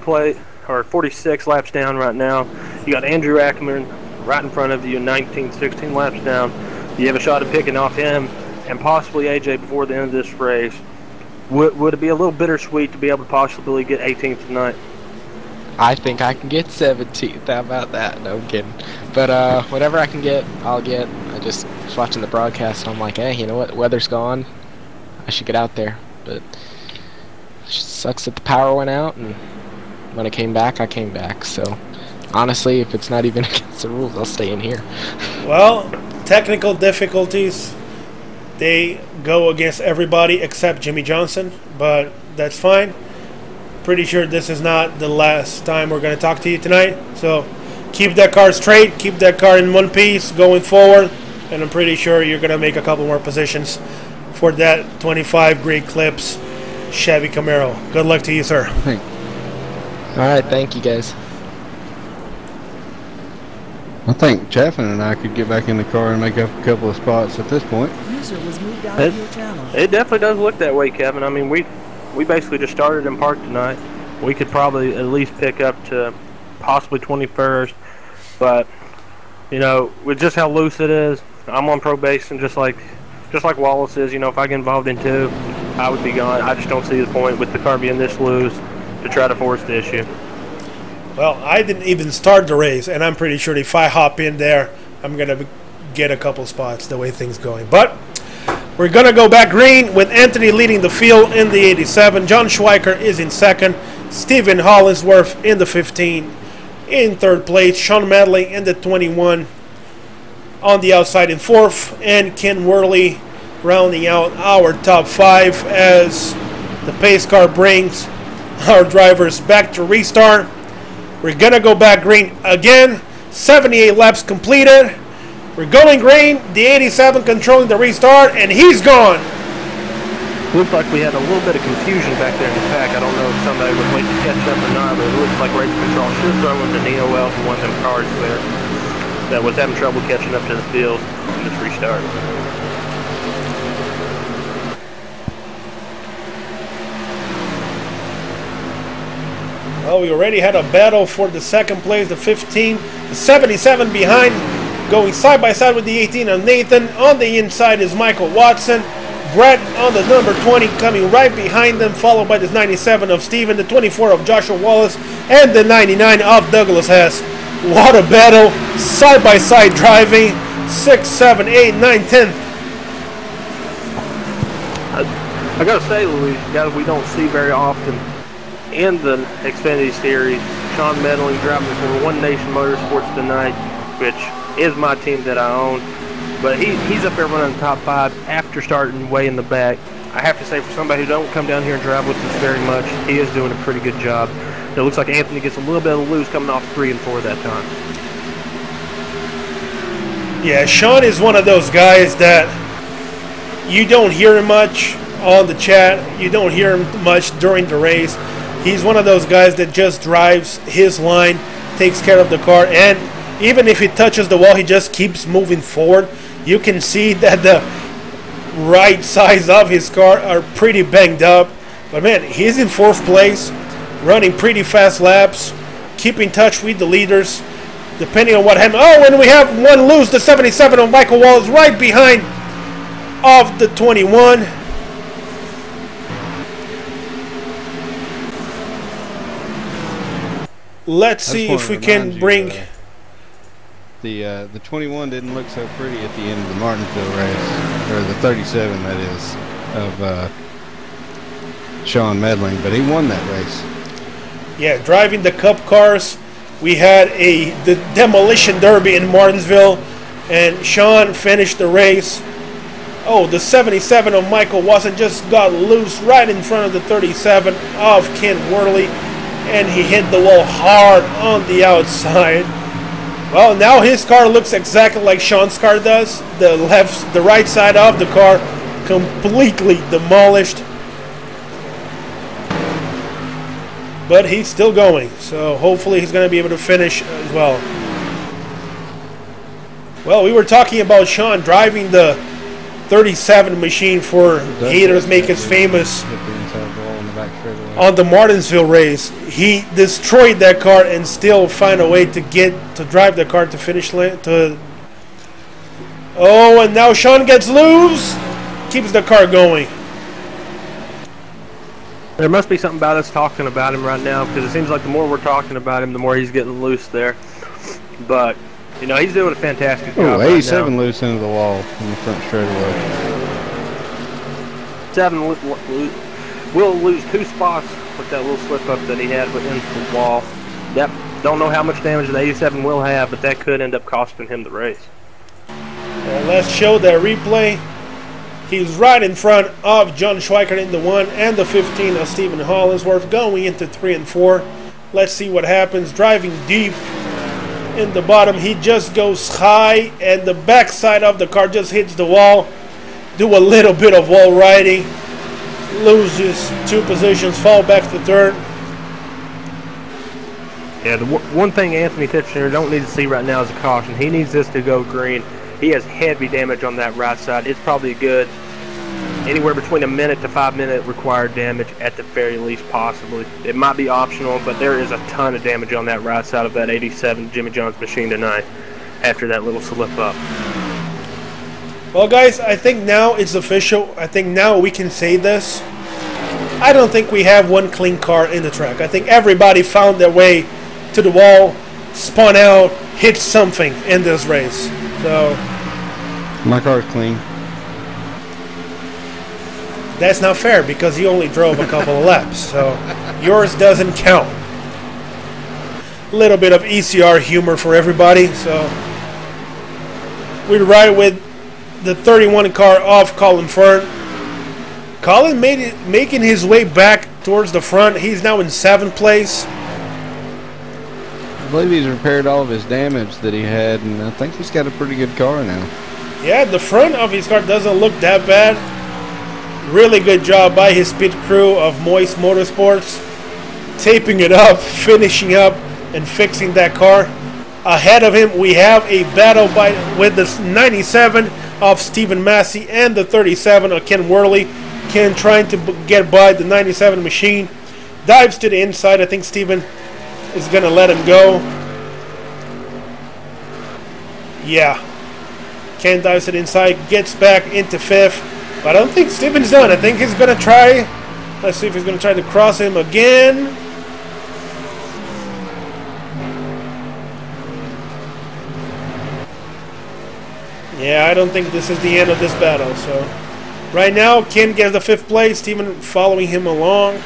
laps down right now. You got Andrew Ackerman right in front of you, 16 laps down. You have a shot at picking off him and possibly AJ before the end of this race. Would it be a little bittersweet to be able to possibly get 18th tonight? I think I can get 17th. How about that? No, I'm kidding. But whatever I can get, I'll get. I just was watching the broadcast and I'm like, hey, you know what? Weather's gone. I should get out there. But it sucks that the power went out, and when it came back, I came back. So honestly, if it's not even against the rules, I'll stay in here. Well, technical difficulties, they go against everybody except Jimmy Johnson, but that's fine. Pretty sure this is not the last time we're going to talk to you tonight. So keep that car straight, keep that car in one piece going forward, and I'm pretty sure you're going to make a couple more positions for that 25 Great Clips Chevy Camaro. Good luck to you, sir. All right, thank you, guys. I think Chaffin and I could get back in the car and make up a couple of spots at this point. User was moved out of your channel. It definitely does look that way, Kevin. I mean, we basically just started in park tonight. We could probably at least pick up to possibly 21st, but you know, with just how loose it is, I'm on probation, just like Wallace is. You know, if I get involved in 2, I would be gone. I just don't see the point with the car being this loose to try to force the issue. Well, I didn't even start the race, and I'm pretty sure if I hop in there, I'm going to get a couple spots the way things going. But we're going to go back green with Anthony leading the field in the 87. John Schweiker is in second. Stephen Hollinsworth in the 15. In third place, Sean Medley in the 21. On the outside in fourth. And Ken Worley rounding out our top 5 as the pace car brings our drivers back to restart. We're going to go back green again. 78 laps completed. We're going green. The 87 controlling the restart, and he's gone. Looked like we had a little bit of confusion back there in the pack. I don't know if somebody was waiting to catch up or not, but it looks like race control should throw in the Neo L for one of them cars there that was having trouble catching up to the field in this restart. Well, we already had a battle for the second place, the 15, the 77 behind, going side by side with the 18 of Nathan. On the inside is Michael Watson. Brett on the number 20 coming right behind them, followed by the 97 of Steven, the 24 of Joshua Wallace, and the 99 of Douglas Hess. What a battle, side by side driving, 6, 7, 8, 9, 10. I gotta say, Louis, guys, we don't see very often in the Xfinity Series, Sean Medley driving for One Nation Motorsports tonight, which is my team that I own. But he's up there running the top 5 after starting way in the back. I have to say, for somebody who don't come down here and drive with us very much, he is doing a pretty good job. It looks like Anthony gets a little bit of loose coming off 3 and 4 that time. Yeah, Sean is one of those guys that you don't hear him much on the chat. You don't hear him much during the race. He's one of those guys that just drives his line, takes care of the car, and even if he touches the wall, he just keeps moving forward. You can see that the right sides of his car are pretty banged up. But man, he's in 4th place, running pretty fast laps, keeping touch with the leaders, depending on what happens. Oh, and we have one loose, the 77 of Michael Wallace right behind of the 21. Let's see if we can bring... The 21 didn't look so pretty at the end of the Martinsville race, or the 37 that is, of Sean Medling, but he won that race. Yeah, driving the Cup cars. We had the Demolition Derby in Martinsville, and Sean finished the race. Oh, the 77 of Michael Watson just got loose right in front of the 37 of Ken Worley, and he hit the wall hard on the outside. Well, now his car looks exactly like Sean's car does. The right side of the car completely demolished. But he's still going, so hopefully he's going to be able to finish as well. Well, we were talking about Sean driving the 37 machine for Haters Make Us Famous on the Martinsville race. He destroyed that car and still find a way to drive the car to finish line. Oh, and now Sean gets loose, keeps the car going. There must be something about us talking about him right now, because it seems like the more we're talking about him, the more he's getting loose there. But, you know, he's doing a fantastic job. 87 right loose into the wall in the front straightaway. 7 will lose 2 spots with that little slip up that he had into the wall. Yep, don't know how much damage the 87 will have, but that could end up costing him the race. Let's show that replay. He's right in front of John Schweikert in the 1 and the 15 of Stephen Hollingsworth going into 3 and 4. Let's see what happens. Driving deep in the bottom, he just goes high and the back side of the car just hits the wall. Do a little bit of wall riding, loses 2 positions, fall back to 3rd. Yeah, the one thing Anthony Fitchner don't need to see right now is a caution. He needs this to go green. He has heavy damage on that right side. It's probably good anywhere between a minute to 5 minute required damage at the very least, possibly. It might be optional, but there is a ton of damage on that right side of that 87 Jimmy John's machine tonight after that little slip up. Well, guys, I think now it's official. I think now we can say this. I don't think we have one clean car in the track. I think everybody found their way to the wall, spun out, hit something in this race. So my car's clean. That's not fair because you only drove a couple of laps, so yours doesn't count. A little bit of ECR humor for everybody. So we ride with the 31 car of Colin Fern. Colin making his way back towards the front. He's now in 7th place. I believe he's repaired all of his damage that he had, and I think he's got a pretty good car now. Yeah, the front of his car doesn't look that bad. Really good job by his pit crew of Moist Motorsports. Taping it up, finishing up, and fixing that car. Ahead of him, we have a battle with the 97 of Stephen Massey and the 37 of Ken Worley. Ken trying to get by the 97 machine. Dives to the inside. I think Stephen is going to let him go. Yeah. Ken dives to the inside, gets back into 5th. But I don't think Stephen's done. I think he's going to try. Let's see if he's going to try to cross him again. Yeah, I don't think this is the end of this battle. So right now, Ken gets the 5th place. Stephen following him along.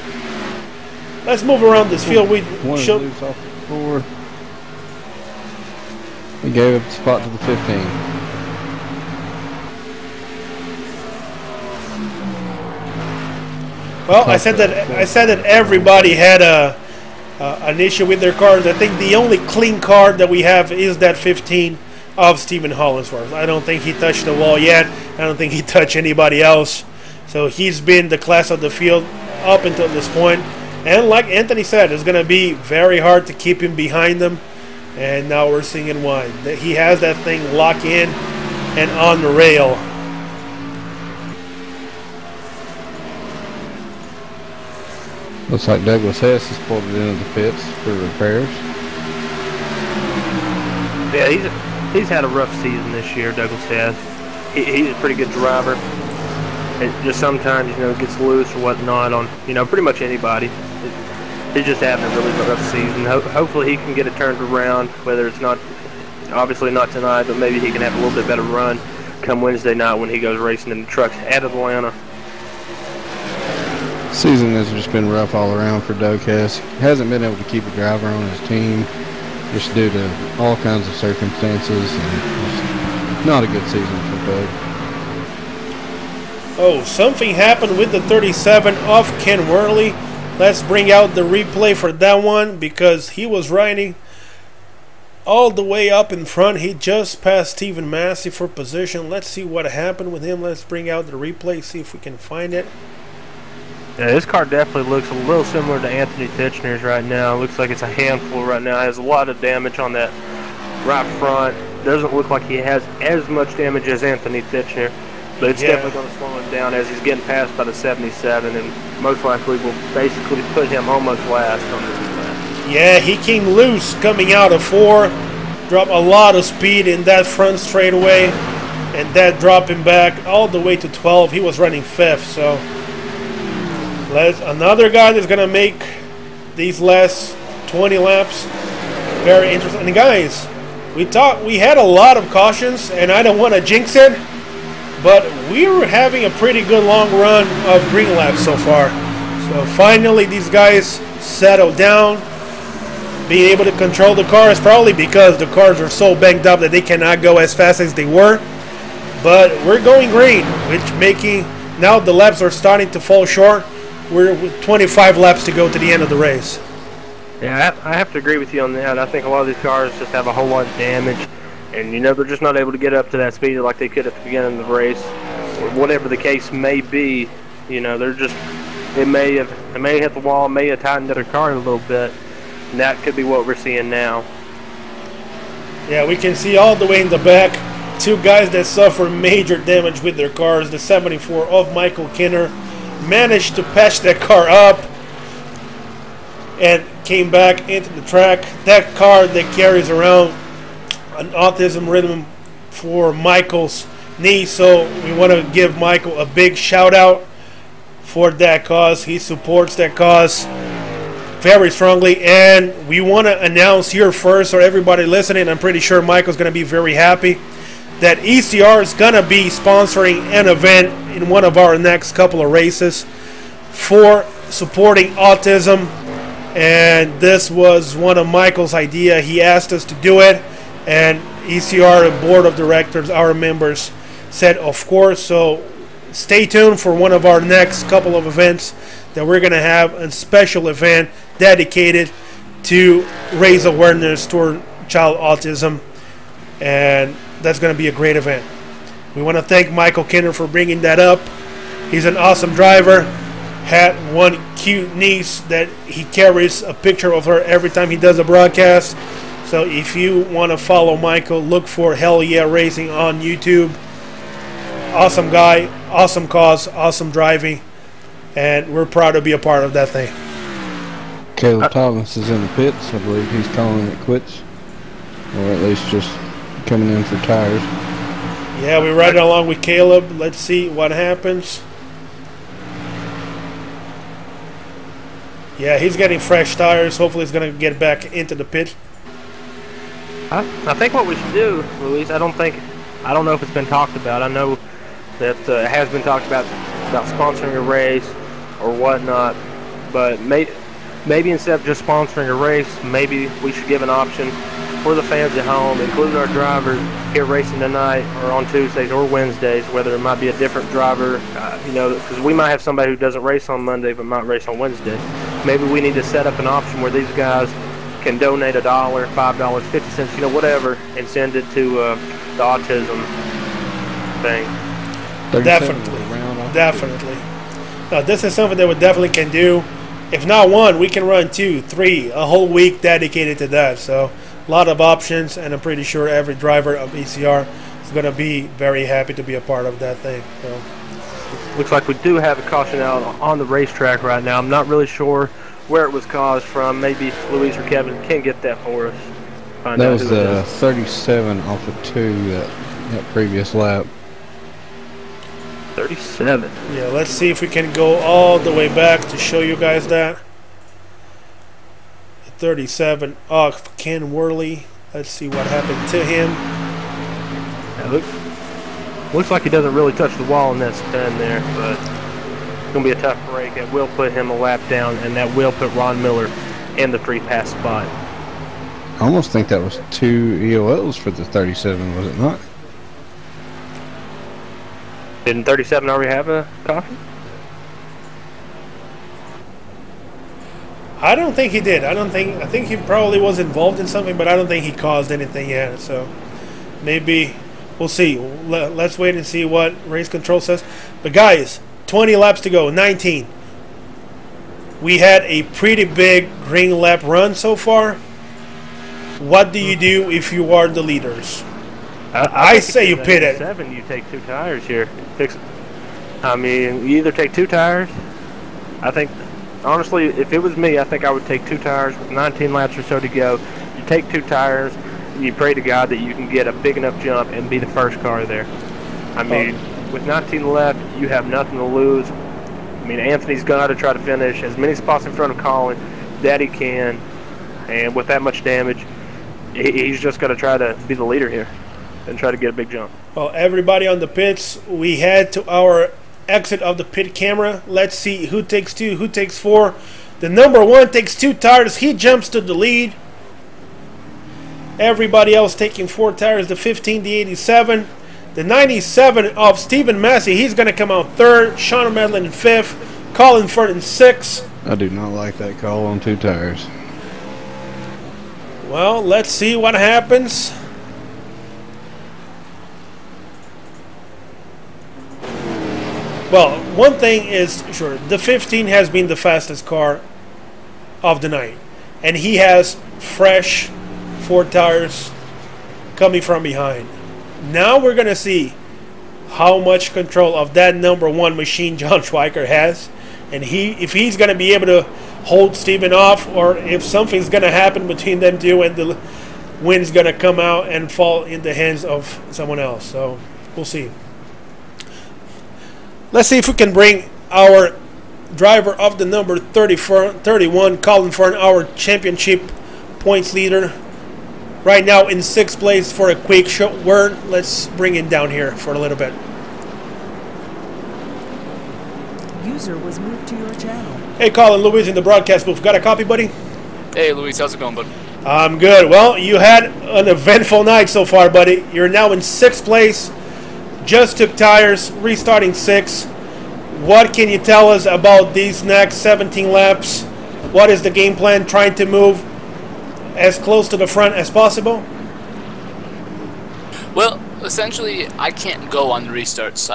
Let's move around this field. We loose off the 4. He gave up the spot to the 15. Well, I said that everybody had an issue with their cars. I think the only clean car that we have is that 15 of Stephen Hollingsworth. I don't think he touched the wall yet. I don't think he touched anybody else. So he's been the class of the field up until this point. And like Anthony said, it's going to be very hard to keep him behind them. And now we're seeing why. He has that thing locked in and on the rail. Looks like Douglas Hess has pulled it into the pits for repairs. Yeah, he's had a rough season this year, Douglas Hess. He's a pretty good driver. It just sometimes, you know, gets loose or whatnot on, you know, pretty much anybody. He's just having a really rough season. Hopefully he can get it turned around, whether it's not, obviously not tonight, but maybe he can have a little bit better run come Wednesday night when he goes racing in the trucks at Atlanta. Season has just been rough all around for Ducas. Hasn't been able to keep a driver on his team just due to all kinds of circumstances, and just not a good season for Doug. Oh, something happened with the 37 of Ken Worley. Let's bring out the replay for that one because he was riding all the way up in front. He just passed Stephen Massey for position. Let's see what happened with him. Let's bring out the replay, see if we can find it. Yeah, this car definitely looks a little similar to Anthony Titchener's right now. Looks like it's a handful right now. Has a lot of damage on that right front. Doesn't look like he has as much damage as Anthony Titchener, but it's definitely going to slow him down as he's getting passed by the 77, and most likely will basically put him almost last on this lap. Yeah, he came loose coming out of 4. Dropped a lot of speed in that front straightaway, and that dropped him back all the way to 12. He was running 5th, so another guy that's going to make these last 20 laps very interesting. And guys, we had a lot of cautions, and I don't want to jinx it, but we were having a pretty good long run of green laps so far. So finally these guys settled down, being able to control the cars, probably because the cars are so banged up that they cannot go as fast as they were. But we're going green, which making now the laps are starting to fall short. We're with 25 laps to go to the end of the race. Yeah, I have to agree with you on that. I think a lot of these cars just have a whole lot of damage, and you know they're just not able to get up to that speed like they could at the beginning of the race, or whatever the case may be. You know, they're just it may have hit the wall, may have tightened their car a little bit, and that could be what we're seeing now. Yeah, we can see all the way in the back 2 guys that suffer major damage with their cars. The 74 of Michael Kinner managed to patch that car up and came back into the track. That car that carries around an autism rhythm for Michael's knee, so we want to give Michael a big shout out for that cause. He supports that cause very strongly, and we want to announce here first, or everybody listening, I'm pretty sure Michael's going to be very happy that ECR is going to be sponsoring an event in one of our next couple of races for supporting autism. And this was one of Michael's idea. He asked us to do it, and ECR board of directors, our members, said of course. So stay tuned for one of our next couple of events that we're going to have, a special event dedicated to raise awareness toward child autism, and that's going to be a great event. We want to thank Michael Kinner for bringing that up. He's an awesome driver. Had one cute niece that he carries a picture of her every time he does a broadcast. So if you want to follow Michael, look for Hell Yeah Racing on YouTube. Awesome guy, awesome cause, awesome driving, and we're proud to be a part of that thing. Caleb Thomas is in the pits. I believe he's calling it quits, or at least just coming in for tires. Yeah, we're riding along with Caleb. Let's see what happens. Yeah, he's getting fresh tires. Hopefully he's going to get back into the pit. I think what we should do, Luis, I don't know if it's been talked about. I know that it has been talked about sponsoring a race or whatnot, but maybe instead of just sponsoring a race, maybe we should give an option for the fans at home, including our drivers here racing tonight or on Tuesdays or Wednesdays, whether it might be a different driver, you know, because we might have somebody who doesn't race on Monday but might race on Wednesday. Maybe we need to set up an option where these guys can donate $1, $5, 50 cents, you know, whatever, and send it to the autism thing. Definitely. This is something that we definitely can do. If not one, we can run 2, 3, a whole week dedicated to that. So a lot of options, and I'm pretty sure every driver of ECR is going to be very happy to be a part of that thing. So. Looks like we do have a caution out on the racetrack right now. I'm not really sure where it was caused from. Maybe Luis or Kevin can get that for us. That was the 37 off of 2 that previous lap. 37. Yeah, let's see if we can go all the way back to show you guys that. 37 off Ken Worley. Let's see what happened to him. Yeah, looks like he doesn't really touch the wall in that spin there, but going to be a tough break. It will put him a lap down, and that will put Ron Miller in the free pass spot. I almost think that was 2 EOLs for the 37, was it not? Didn't 37 already have a caution? I don't think he did. I think he probably was involved in something, but I don't think he caused anything yet. So maybe we'll see. Let's wait and see what race control says. But guys, 20 laps to go, 19. We had a pretty big green lap run so far. What do you do if you are the leaders? I say you pit it. 7, you take 2 tires here. I mean, you either take 2 tires. I think, honestly, if it was me, I think I would take 2 tires with 19 laps or so to go. You take 2 tires, and you pray to God that you can get a big enough jump and be the first car there. I mean, with 19 left, you have nothing to lose. I mean, Anthony's got to try to finish as many spots in front of Colin that he can. And with that much damage, he's just got to try to be the leader here and try to get a big jump. Well, everybody on the pits, we head to our exit of the pit camera. Let's see who takes 2, who takes 4. The number 1 takes 2 tires. He jumps to the lead. Everybody else taking 4 tires. The 15, the 87. The 97 of Stephen Massey, he's going to come out 3rd. Sean O'Madlin in 5th. Colin Firth in 6th. I do not like that call on 2 tires. Well, let's see what happens. Well, one thing is sure, the 15 has been the fastest car of the night. And he has fresh 4 tires coming from behind. Now we're going to see how much control of that number 1 machine John Schweiker has. And if he's going to be able to hold Steven off, or if something's going to happen between them two and the wind's going to come out and fall in the hands of someone else. So we'll see. Let's see if we can bring our driver of the number 31, Colin Fern, our championship points leader, right now in 6th place, for a quick short word. Let's bring him down here for a little bit. User was moved to your channel. Hey Colin, Luis in the broadcast booth. Got a copy, buddy? Hey Luis, how's it going, bud? I'm good. Well, you had an eventful night so far, buddy. You're now in 6th place. Just took tires, restarting 6th. What can you tell us about these next 17 laps? What is the game plan? Trying to move as close to the front as possible? Well, essentially, I can't go on the restarts.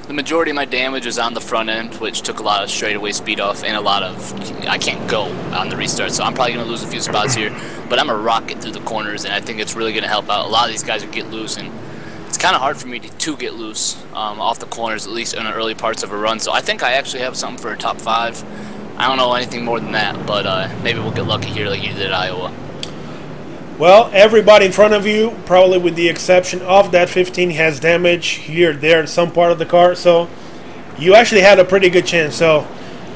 The majority of my damage is on the front end, which took a lot of straightaway speed off, and I can't go on the restart, so I'm probably going to lose a few spots here. But I'm going to rocket through the corners, and I think it's really going to help out. A lot of these guys will get loose, and it's kind of hard for me to get loose off the corners, at least in the early parts of a run. So I think I actually have something for a top 5. I don't know anything more than that, but maybe we'll get lucky here like you did at Iowa. Well, everybody in front of you, probably with the exception of that 15, has damage here, there, in some part of the car. So you actually had a pretty good chance. So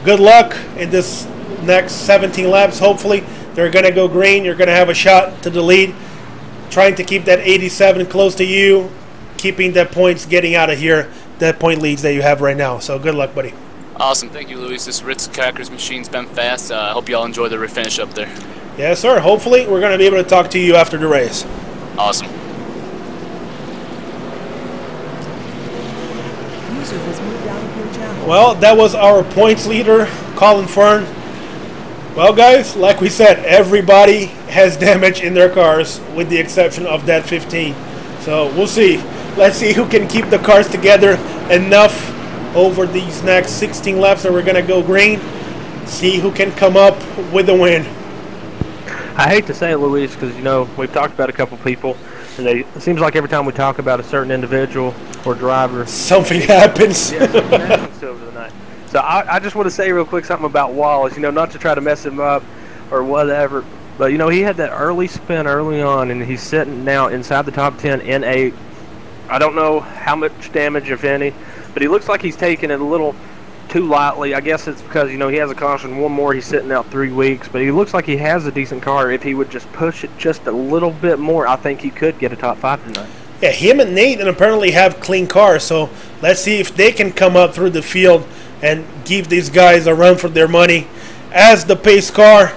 good luck in this next 17 laps. Hopefully they're going to go green. You're going to have a shot to the lead. Trying to keep that 87 close to you. Keeping that points, getting out of here, that point leads that you have right now. So good luck, buddy. Awesome. Thank you, Luis. This Ritz Crackers machine's been fast. I hope you all enjoy the refinish up there. Yes, sir. Hopefully we're going to be able to talk to you after the race. Awesome. User was moved out of your channel. Well, that was our points leader, Colin Fern. Well, guys, like we said, everybody has damage in their cars with the exception of that 15. So we'll see. Let's see who can keep the cars together enough over these next 16 laps that we're going to go green. See who can come up with the win. I hate to say it, Luis, because, you know, we've talked about a couple people, and it seems like every time we talk about a certain individual or driver, something happens. Yeah, something happens over the night. So I just want to say real quick something about Wallace, you know, not to try to mess him up or whatever, but, you know, he had that early spin early on, and he's sitting now inside the top 10 in a, I don't know how much damage, if any, but he looks like he's taking it a little too lightly. I guess it's because, you know, he has a caution. One more, he's sitting out 3 weeks, but he looks like he has a decent car. If he would just push it just a little bit more, I think he could get a top 5 tonight. Yeah, him and Nate apparently have clean cars, so let's see if they can come up through the field and give these guys a run for their money. As the pace car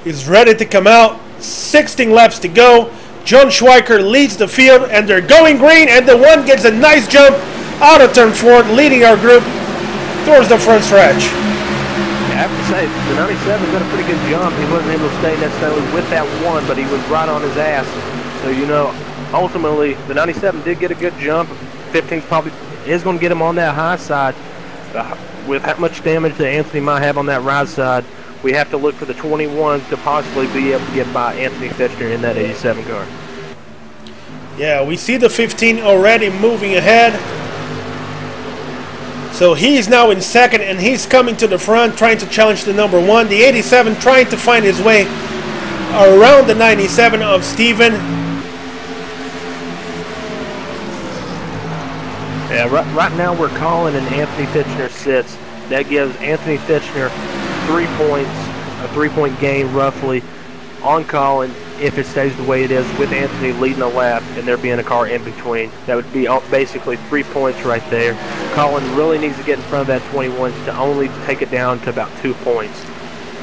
is ready to come out, 16 laps to go. John Schweiker leads the field, and they're going green, and the one gets a nice jump out of turn 4, leading our group towards the front stretch. I have to say, the 97 got a pretty good jump. He wasn't able to stay necessarily with that one, but he was right on his ass. So, you know, ultimately, the 97 did get a good jump. 15 probably is going to get him on that high side. With how much damage that Anthony might have on that right side, we have to look for the 21 to possibly be able to get by Anthony Fitchner in that 87 car. Yeah, we see the 15 already moving ahead. So he's now in second, and he's coming to the front, trying to challenge the number 1. The 87 trying to find his way around the 97 of Steven. Yeah, right now we're calling and Anthony Fitchner sits. That gives Anthony Fitchner 3 points, a 3-point gain roughly on Colin if it stays the way it is with Anthony leading a lap and there being a car in between. That would be basically 3 points right there. Colin really needs to get in front of that 21 to only take it down to about 2 points.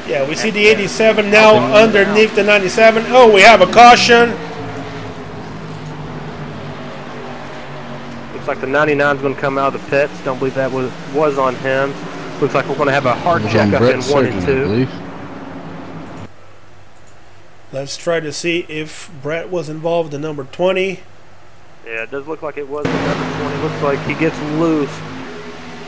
Yeah, we see the 87 now underneath the 97. Oh, we have a caution. Looks like the 99 is going to come out of the pits. Don't believe that was on him. Looks like we're going to have a hard checkup in 1 and 2. Let's try to see if Brett was involved in number 20. Yeah, it does look like it was number 20. Looks like he gets loose.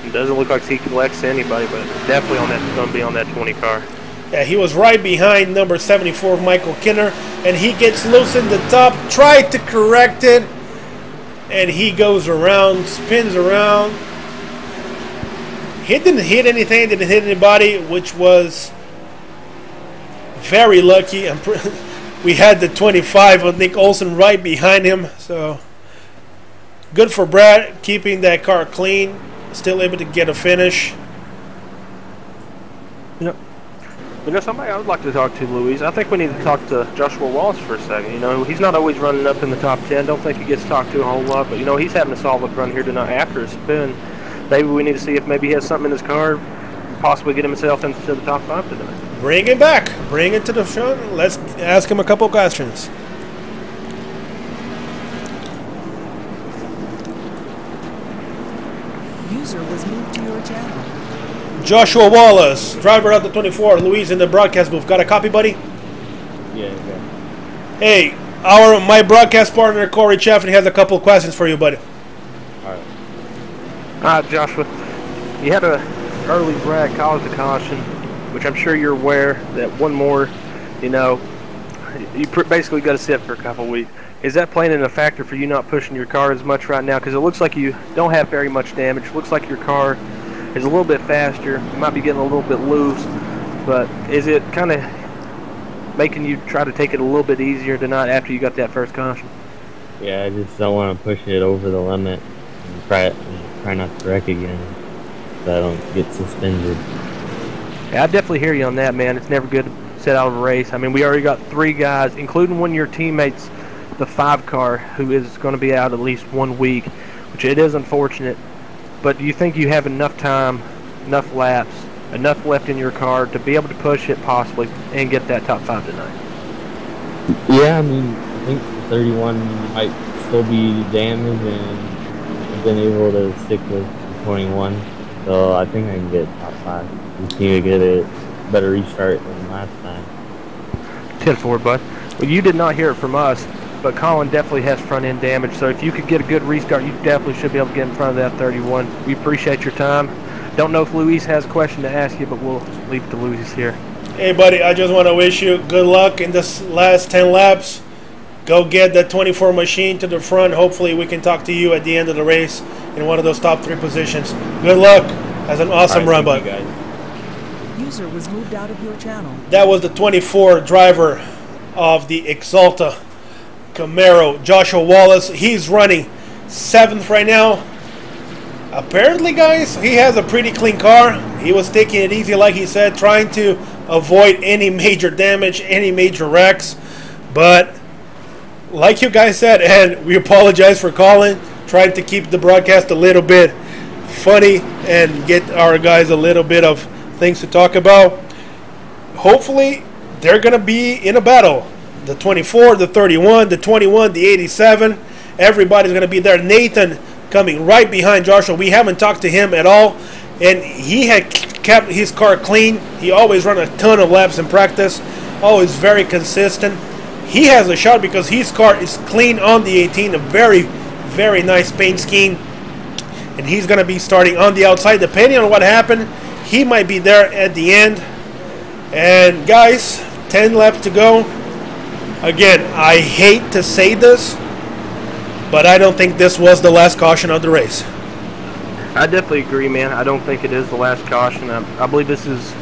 It doesn't look like he collects anybody, but it's definitely going to be on that 20 car. Yeah, he was right behind number 74, Michael Kinner, and he gets loose in the top, tried to correct it, and he goes around, spins around. He didn't hit anything, didn't hit anybody, which was very lucky. We had the 25 of Nick Olsen right behind him, so good for Brad, keeping that car clean, still able to get a finish. You know, somebody I would like to talk to, Louise. I think we need to talk to Joshua Wallace for a second. You know, he's not always running up in the top 10. Don't think he gets talked to a whole lot, but you know, he's having a solid run here tonight after a spin. Maybe we need to see if maybe he has something in his car, possibly get himself into the top 5 tonight. Bring him back. Bring it to the front. Let's ask him a couple questions. User was moved to your channel. Joshua Wallace, driver of the 24, Louise in the broadcast booth. Got a copy, buddy? Yeah, okay. Hey, my broadcast partner, Corey Chaffin, has a couple questions for you, buddy. All right. Joshua, you had a early Brad caused a caution, which I'm sure you're aware that one more, you know, you basically got to sit for a couple weeks. Is that playing in a factor for you not pushing your car as much right now? Because it looks like you don't have very much damage. Looks like your car is a little bit faster. You might be getting a little bit loose, but is it kind of making you try to take it a little bit easier tonight after you got that first caution? Yeah, I just don't want to push it over the limit and try not to wreck again so I don't get suspended. Yeah, I definitely hear you on that, man. It's never good to set out of a race. I mean, we already got 3 guys, including one of your teammates, the 5 car, who is going to be out at least 1 week, which it is unfortunate. But do you think you have enough time, enough laps, enough left in your car to be able to push it possibly and get that top 5 tonight? Yeah, I mean, I think 31 might still be damaged, and I've been able to stick with 21, so I think I can get top 5. Just need to get a better restart than last time. 10-4, bud. Well, you did not hear it from us, but Colin definitely has front-end damage, so if you could get a good restart, you definitely should be able to get in front of that 31. We appreciate your time. Don't know if Luis has a question to ask you, but we'll leave it to Luis here. Hey, buddy, I just want to wish you good luck in this last 10 laps. Go get that 24 machine to the front. Hopefully we can talk to you at the end of the race in one of those top 3 positions. Good luck. That's an awesome run, bud. User was moved out of your channel. That was the 24 driver of the Exalta Camaro, Joshua Wallace. He's running 7th right now. Apparently, guys, he has a pretty clean car. He was taking it easy, like he said, trying to avoid any major damage, any major wrecks. But like you guys said, and we apologize for calling, trying to keep the broadcast a little bit funny and get our guys a little bit of things to talk about. Hopefully, they're going to be in a battle. The 24, the 31, the 21, the 87. Everybody's going to be there. Nathan coming right behind Joshua. We haven't talked to him at all. And he had kept his car clean. He always run a ton of laps in practice. Always very consistent. He has a shot because his car is clean on the 18. A very, very nice paint scheme. And he's going to be starting on the outside. Depending on what happened, he might be there at the end. And guys, 10 laps to go. Again, I hate to say this, but I don't think this was the last caution of the race. I definitely agree, man. I don't think it is the last caution. I believe this is,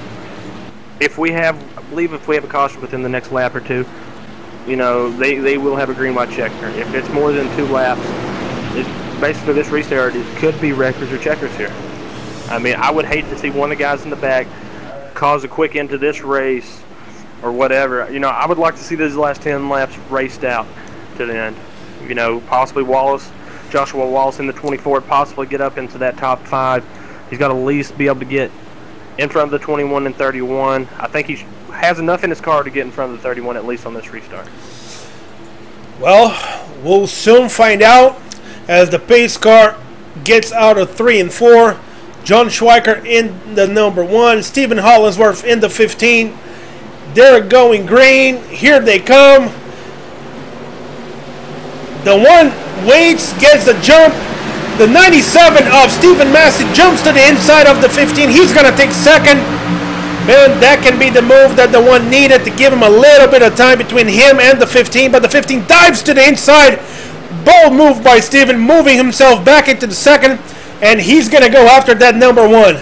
if we have a caution within the next lap or two, you know, they will have a green white checker. If it's more than 2 laps, it's basically this restart. It could be wreckers or checkers here. I mean, I would hate to see one of the guys in the back cause a quick end to this race or whatever. You know, I would like to see these last 10 laps raced out to the end. You know, possibly Joshua Wallace in the 24, possibly get up into that top 5. He's got to at least be able to get in front of the 21 and 31. I think he has enough in his car to get in front of the 31 at least on this restart. Well, we'll soon find out as the pace car gets out of 3 and 4. John Schweiker in the number 1. Stephen Hollinsworth in the 15. They're going green. Here they come. The 1 waits, gets the jump. The 97 of Stephen Massey jumps to the inside of the 15. He's going to take second. Man, that can be the move that the 1 needed to give him a little bit of time between him and the 15. But the 15 dives to the inside. Bold move by Stephen, moving himself back into the second. And he's going to go after that number 1.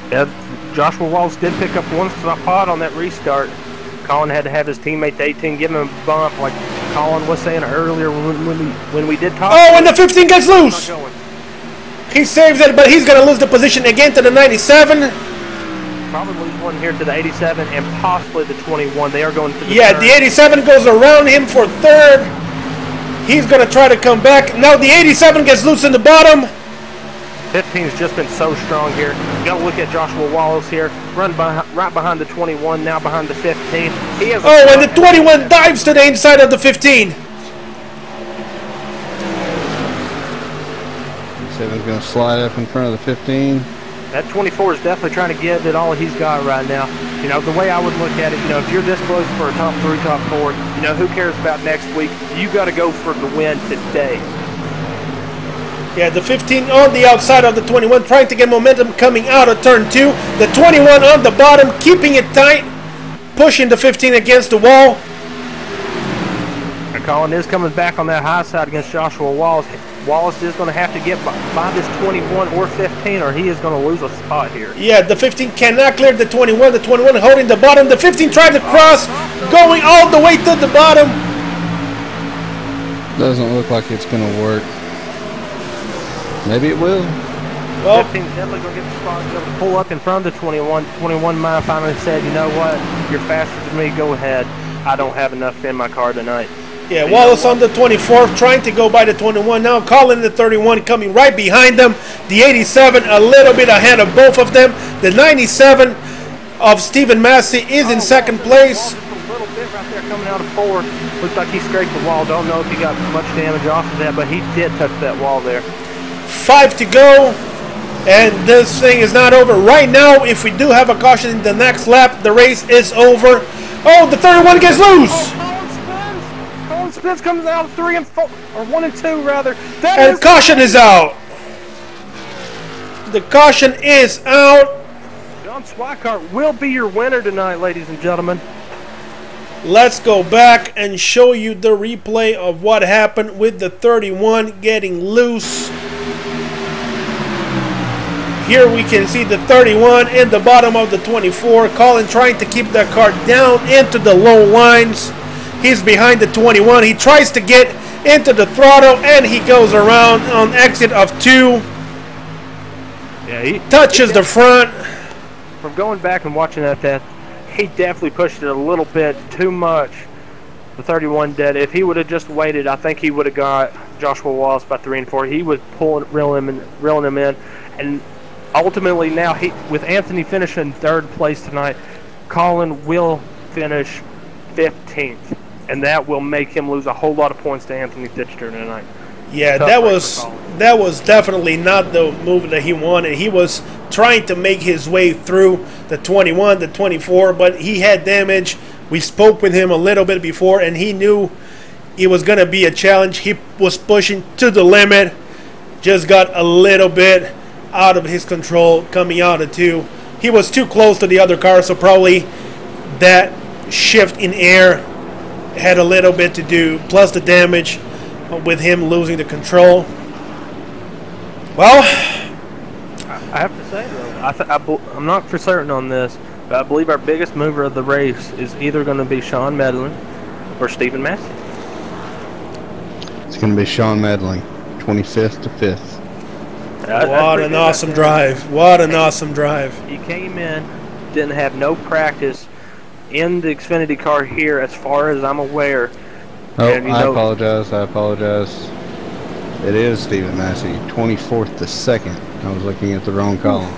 Yeah, Joshua Wallace did pick up 1 spot on that restart. Colin had to have his teammate, the 18, give him a bump, like Colin was saying earlier when we did talk. Oh, and the 15 gets loose. He saves it, but he's going to lose the position again to the 97. Probably lose one here to the 87 and possibly the 21. They are going to the Yeah, third. the 87 goes around him for 3rd. He's going to try to come back. Now the 87 gets loose in the bottom. 15's just been so strong here. You got to look at Joshua Wallace here. Right behind the 21, now behind the 15. He has and the 21 dives to the inside of the 15. 7's going to slide up in front of the 15. That 24 is definitely trying to give it all he's got right now. You know, the way I would look at it, you know, if you're this close for a top 3, top 4, you know, who cares about next week? You got to go for the win today. Yeah, the 15 on the outside of the 21, trying to get momentum coming out of turn 2. The 21 on the bottom, keeping it tight, pushing the 15 against the wall. And Colin is coming back on that high side against Joshua Wallace. Wallace is going to have to get by this 21 or 15, or he is going to lose a spot here. Yeah, the 15 cannot clear the 21. The 21 holding the bottom. The 15 tried to cross, going all the way to the bottom. Doesn't look like it's going to work. Maybe it will. Well, 15's definitely going to get the spot, be able to pull up in front of the 21. 21 might have finally said, you know what, you're faster than me, go ahead. I don't have enough in my car tonight. Yeah, Wallace on the 24th, trying to go by the 21. Now calling the 31, coming right behind them. The 87, a little bit ahead of both of them. The 97 of Stephen Massey is in second place. A little bit right there coming out of 4. Looks like he scraped the wall. Don't know if he got much damage off of that, but he did touch that wall there. 5 to go, and this thing is not over. Right now, if we do have a caution in the next lap, the race is over. Oh, the 31 gets loose. Colin Spence comes out of 3 and 4, or 1 and 2 rather. And caution is out. The caution is out. John Schweikart will be your winner tonight, ladies and gentlemen. Let's go back and show you the replay of what happened with the 31 getting loose. Here we can see the 31 in the bottom of the 24. Colin trying to keep that car down into the low lines. He's behind the 21. He tries to get into the throttle and he goes around on exit of 2. Yeah, he touches the front. From going back and watching that, he definitely pushed it a little bit too much. The 31 did. If he would have just waited, I think he would have got Joshua Wallace by 3 and 4. He was reeling him in, and ultimately now with Anthony finishing third place tonight, Colin will finish 15th, and that will make him lose a whole lot of points to Anthony Titchener tonight. Yeah, that was definitely not the move that he wanted. He was trying to make his way through the 21, the 24, but he had damage. We spoke with him a little bit before, and he knew it was going to be a challenge. He was pushing to the limit, just got a little bit out of his control coming out of 2. He was too close to the other car, so probably that shift in air had a little bit to do, plus the damage with him losing the control. Well, I have to say though, I'm not for certain on this, but I believe our biggest mover of the race is either going to be Sean Medlin or Stephen Massey. It's going to be Sean Medlin, 25th to 5th. What an awesome drive. What an awesome drive. He came in, didn't have no practice in the Xfinity car here as far as I'm aware. Oh, I apologize. It is Stephen Massey, 24th to 2nd. I was looking at the wrong column.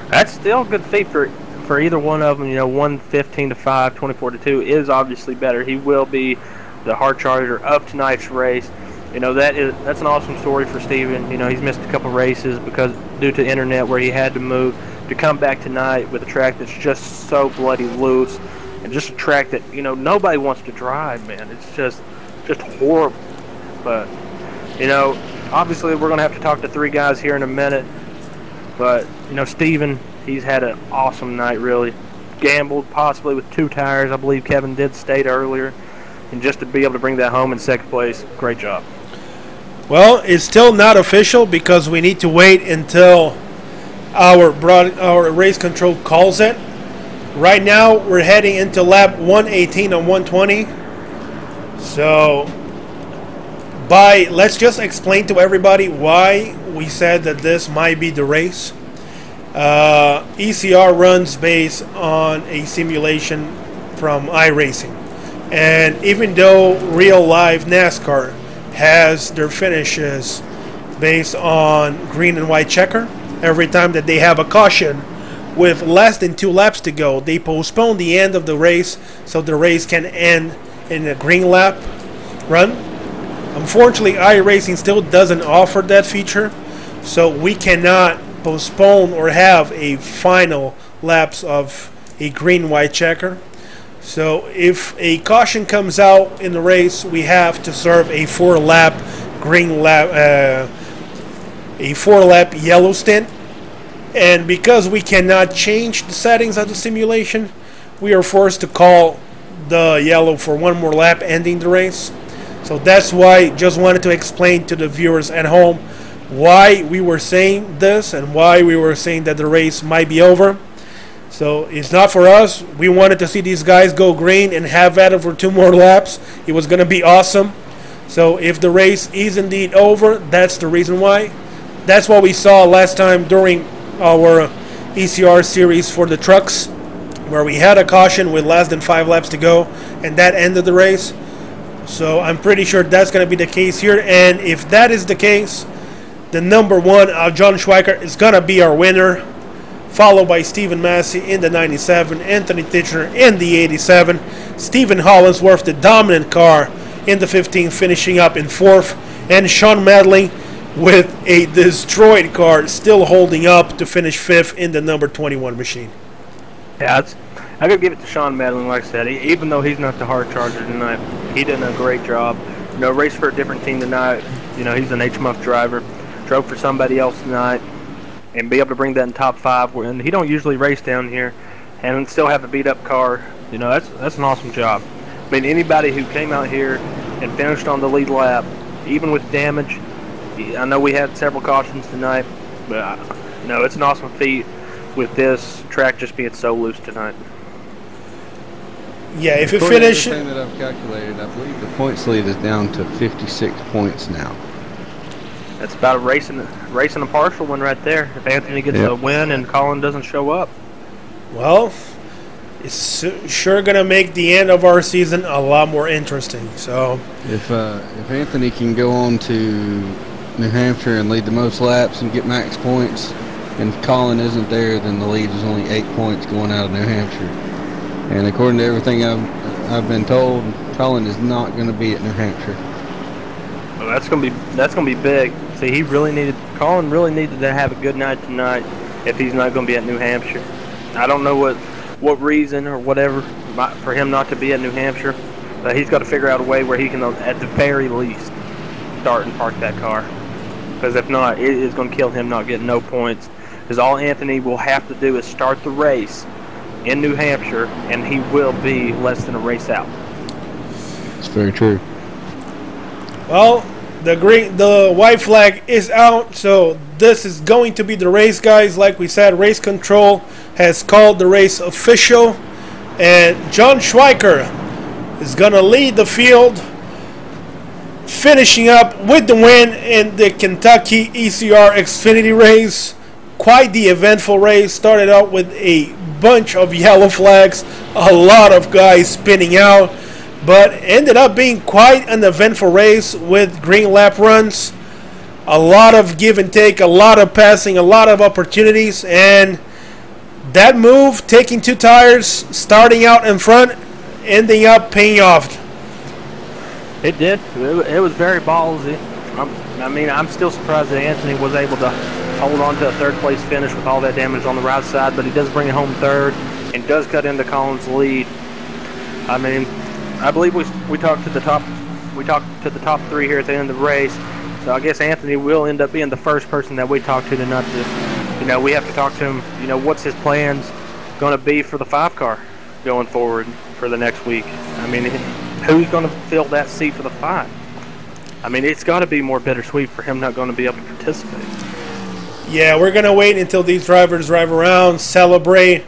That's still a good feat for either one of them. You know, 1:15 to 5, 24 to 2 is obviously better. He will be the hard charger of tonight's race. You know, that's an awesome story for Steven. You know, he's missed a couple races because due to internet where he had to move, to come back tonight with a track that's just so bloody loose and just a track that, you know, nobody wants to drive, man. It's just horrible. But, you know, obviously we're going to have to talk to 3 guys here in a minute. But, you know, Steven, he's had an awesome night, really. Gambled possibly with 2 tires. I believe Kevin did state earlier. And just to be able to bring that home in 2nd place, great job. Well, it's still not official because we need to wait until our race control calls it. Right now, we're heading into lap 118 and 120. So, let's just explain to everybody why we said that this might be the race. ECR runs based on a simulation from iRacing. And even though real live NASCAR has their finishes based on green and white checker, every time that they have a caution with less than 2 laps to go, they postpone the end of the race so the race can end in a green lap run. Unfortunately, iRacing still doesn't offer that feature, so we cannot postpone or have a final laps of a green-white checker. So if a caution comes out in the race, we have to serve a 4-lap green lap, a 4-lap yellow stint. And because we cannot change the settings of the simulation, we are forced to call the yellow for 1 more lap, ending the race. So that's why just wanted to explain to the viewers at home why we were saying this and why we were saying that the race might be over. So it's not for us. We wanted to see these guys go green and have at it for 2 more laps. It was going to be awesome. So if the race is indeed over, that's the reason why. That's what we saw last time during our ECR series for the trucks, where we had a caution with less than 5 laps to go, and that ended the race. So I'm pretty sure that's going to be the case here. And if that is the case, the number 1, John Schweiker, is going to be our winner, followed by Stephen Massey in the 97, Anthony Titchener in the 87, Stephen Hollinsworth, the dominant car, in the 15, finishing up in 4th, and Sean Medley with a destroyed car still holding up to finish 5th in the number 21 machine. Yeah, I could give it to Sean Medlin, like I said. Even though he's not the hard charger tonight, he did a great job. You know, raced for a different team tonight. You know, he's an HMUF driver. Drove for somebody else tonight, and be able to bring that in top 5. And he don't usually race down here, and still have a beat-up car. You know, that's an awesome job. I mean, anybody who came out here and finished on the lead lap, even with damage. I know we had several cautions tonight, but you know, it's an awesome feat with this track just being so loose tonight. Yeah, if you finish, the thing that I've calculated, I believe the points lead is down to 56 points now. That's about racing a partial one right there. If Anthony gets a win and Colin doesn't show up. Well, It's sure going to make the end of our season a lot more interesting. So if Anthony can go on to New Hampshire and lead the most laps and get max points, and if Colin isn't there, then the lead is only 8 points going out of New Hampshire. And according to everything I've been told, Colin is not going to be at New Hampshire. Well, that's gonna be big. See, Colin really needed to have a good night tonight if he's not going to be at New Hampshire. I don't know what reason or whatever for him not to be at New Hampshire, but he's got to figure out a way where he can, at the very least, start and park that car. Because if not, it is going to kill him not getting no points. Because all Anthony will have to do is start the race in New Hampshire, and he will be less than a race out. It's very true. Well, the white flag is out, so this is going to be the race, guys. Like we said, race control has called the race official, and John Schweiker is going to lead the field, finishing up with the win in the Kentucky ECR Xfinity race. Quite the eventful race. Started out with a bunch of yellow flags, a lot of guys spinning out, but ended up being quite an eventful race with green lap runs. A lot of give and take, a lot of passing, a lot of opportunities, and that move, taking 2 tires, starting out in front, ending up paying off. It did. It was very ballsy. I'm still surprised that Anthony was able to hold on to a third-place finish with all that damage on the right side, but he does bring it home third and does cut into Colin's lead. I believe we talked to the top 3 here at the end of the race. So I guess Anthony will end up being the first person that we talk to tonight. We have to talk to him. What's his plans going to be for the 5 car going forward for the next week? Who's going to fill that seat for the 5? It's got to be more bittersweet for him not going to be able to participate. Yeah, we're going to wait until these drivers drive around, celebrate,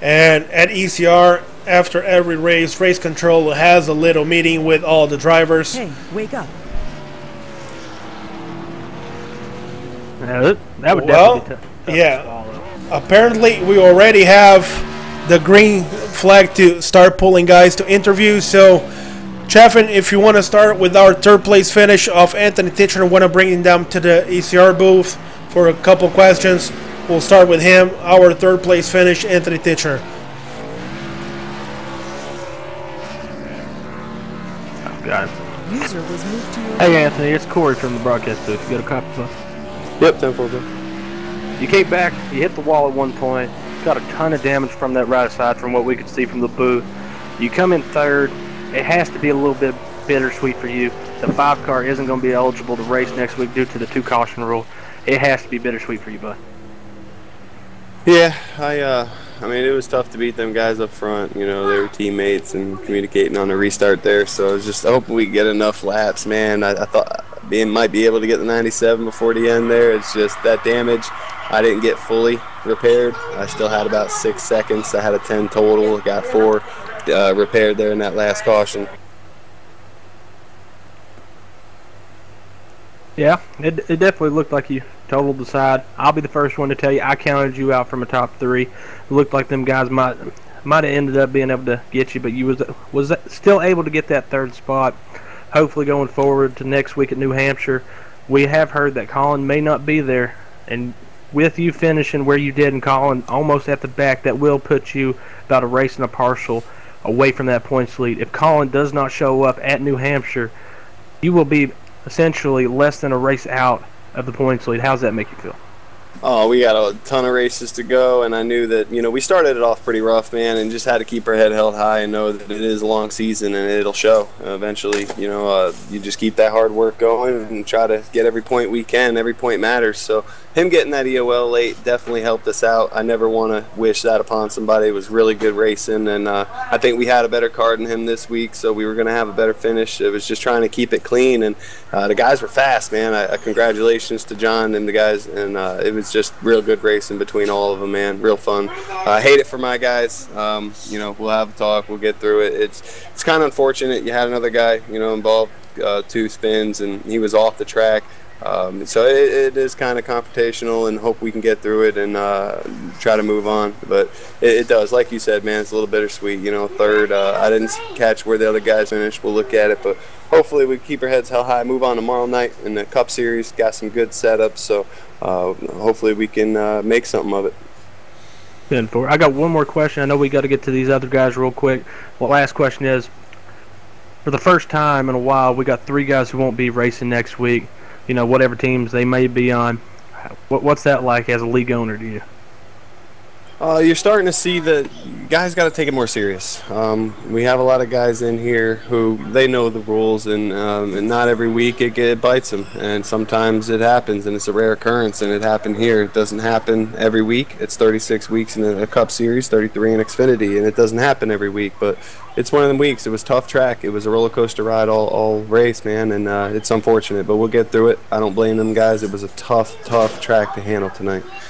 and at ECR, after every race control has a little meeting with all the drivers. Hey, wake up. Yeah, that would definitely be tough yeah. to swallow. Apparently, we already have the green flag to start pulling guys to interview. So, Chaffin, if you want to start with our third-place finish of Anthony Titchener, want to bring him down to the ECR booth for a couple questions. We'll start with him. Our third-place finish, Anthony Titchener. Oh, God. User was moved to your Hey, Anthony, it's Corey from the broadcast booth. You got a copy, bud? Yep, 10-4, bro. You came back, you hit the wall at one point, got a ton of damage from that right side from what we could see from the booth. You come in third. It has to be a little bit bittersweet for you. The 5 car isn't going to be eligible to race next week due to the 2 caution rule. It has to be bittersweet for you, bud. Yeah, it was tough to beat them guys up front. They were teammates and communicating on the restart there. So I was just hoping we get enough laps, man. I thought might be able to get the 97 before the end there. It's just that damage I didn't get fully repaired. I still had about 6 seconds. I had a 10 total. Got 4 repaired there in that last caution. Yeah, it definitely looked like you totaled the side. I'll be the first one to tell you I counted you out from a top 3. It looked like them guys might have ended up being able to get you, but you was still able to get that 3rd spot. Hopefully going forward to next week at New Hampshire, we have heard that Colin may not be there, and with you finishing where you did and Colin almost at the back, that will put you about a race and a partial away from that points lead. If Colin does not show up at New Hampshire, you will be essentially less than a race out of the points lead. How's that make you feel? Oh, we got a ton of races to go, and I knew that, we started it off pretty rough, man, and just had to keep our head held high and know that it is a long season and it'll show eventually. You just keep that hard work going and try to get every point we can. Every point matters. So him getting that EOL late definitely helped us out. I never want to wish that upon somebody. It was really good racing, and I think we had a better car than him this week, so we were going to have a better finish. It was just trying to keep it clean, and the guys were fast, man. Congratulations to John and the guys, and it was just real good racing between all of them, man. Real fun. I hate it for my guys. We'll have a talk. We'll get through it. It's kind of unfortunate. You had another guy, involved 2 spins, and he was off the track. So it is kind of confrontational, and hope we can get through it and try to move on. But it does, like you said, man, it's a little bittersweet. You know, third, I didn't catch where the other guys finished. We'll look at it, but hopefully we keep our heads held high, move on tomorrow night in the Cup Series. Got some good setups, so hopefully we can make something of it. I got one more question. I know we got to get to these other guys real quick. Well, last question is, for the first time in a while, we got 3 guys who won't be racing next week. You know, whatever teams they may be on. What's that like as a league owner to you? You're starting to see that guys got to take it more serious. We have a lot of guys in here who they know the rules, and not every week it bites them. And sometimes it happens, and it's a rare occurrence, and it happened here. It doesn't happen every week. It's 36 weeks in a Cup Series, 33 in Xfinity, and it doesn't happen every week. But it's one of them weeks. It was tough track. It was a roller coaster ride all race, man, and it's unfortunate. But we'll get through it. I don't blame them guys. It was a tough track to handle tonight.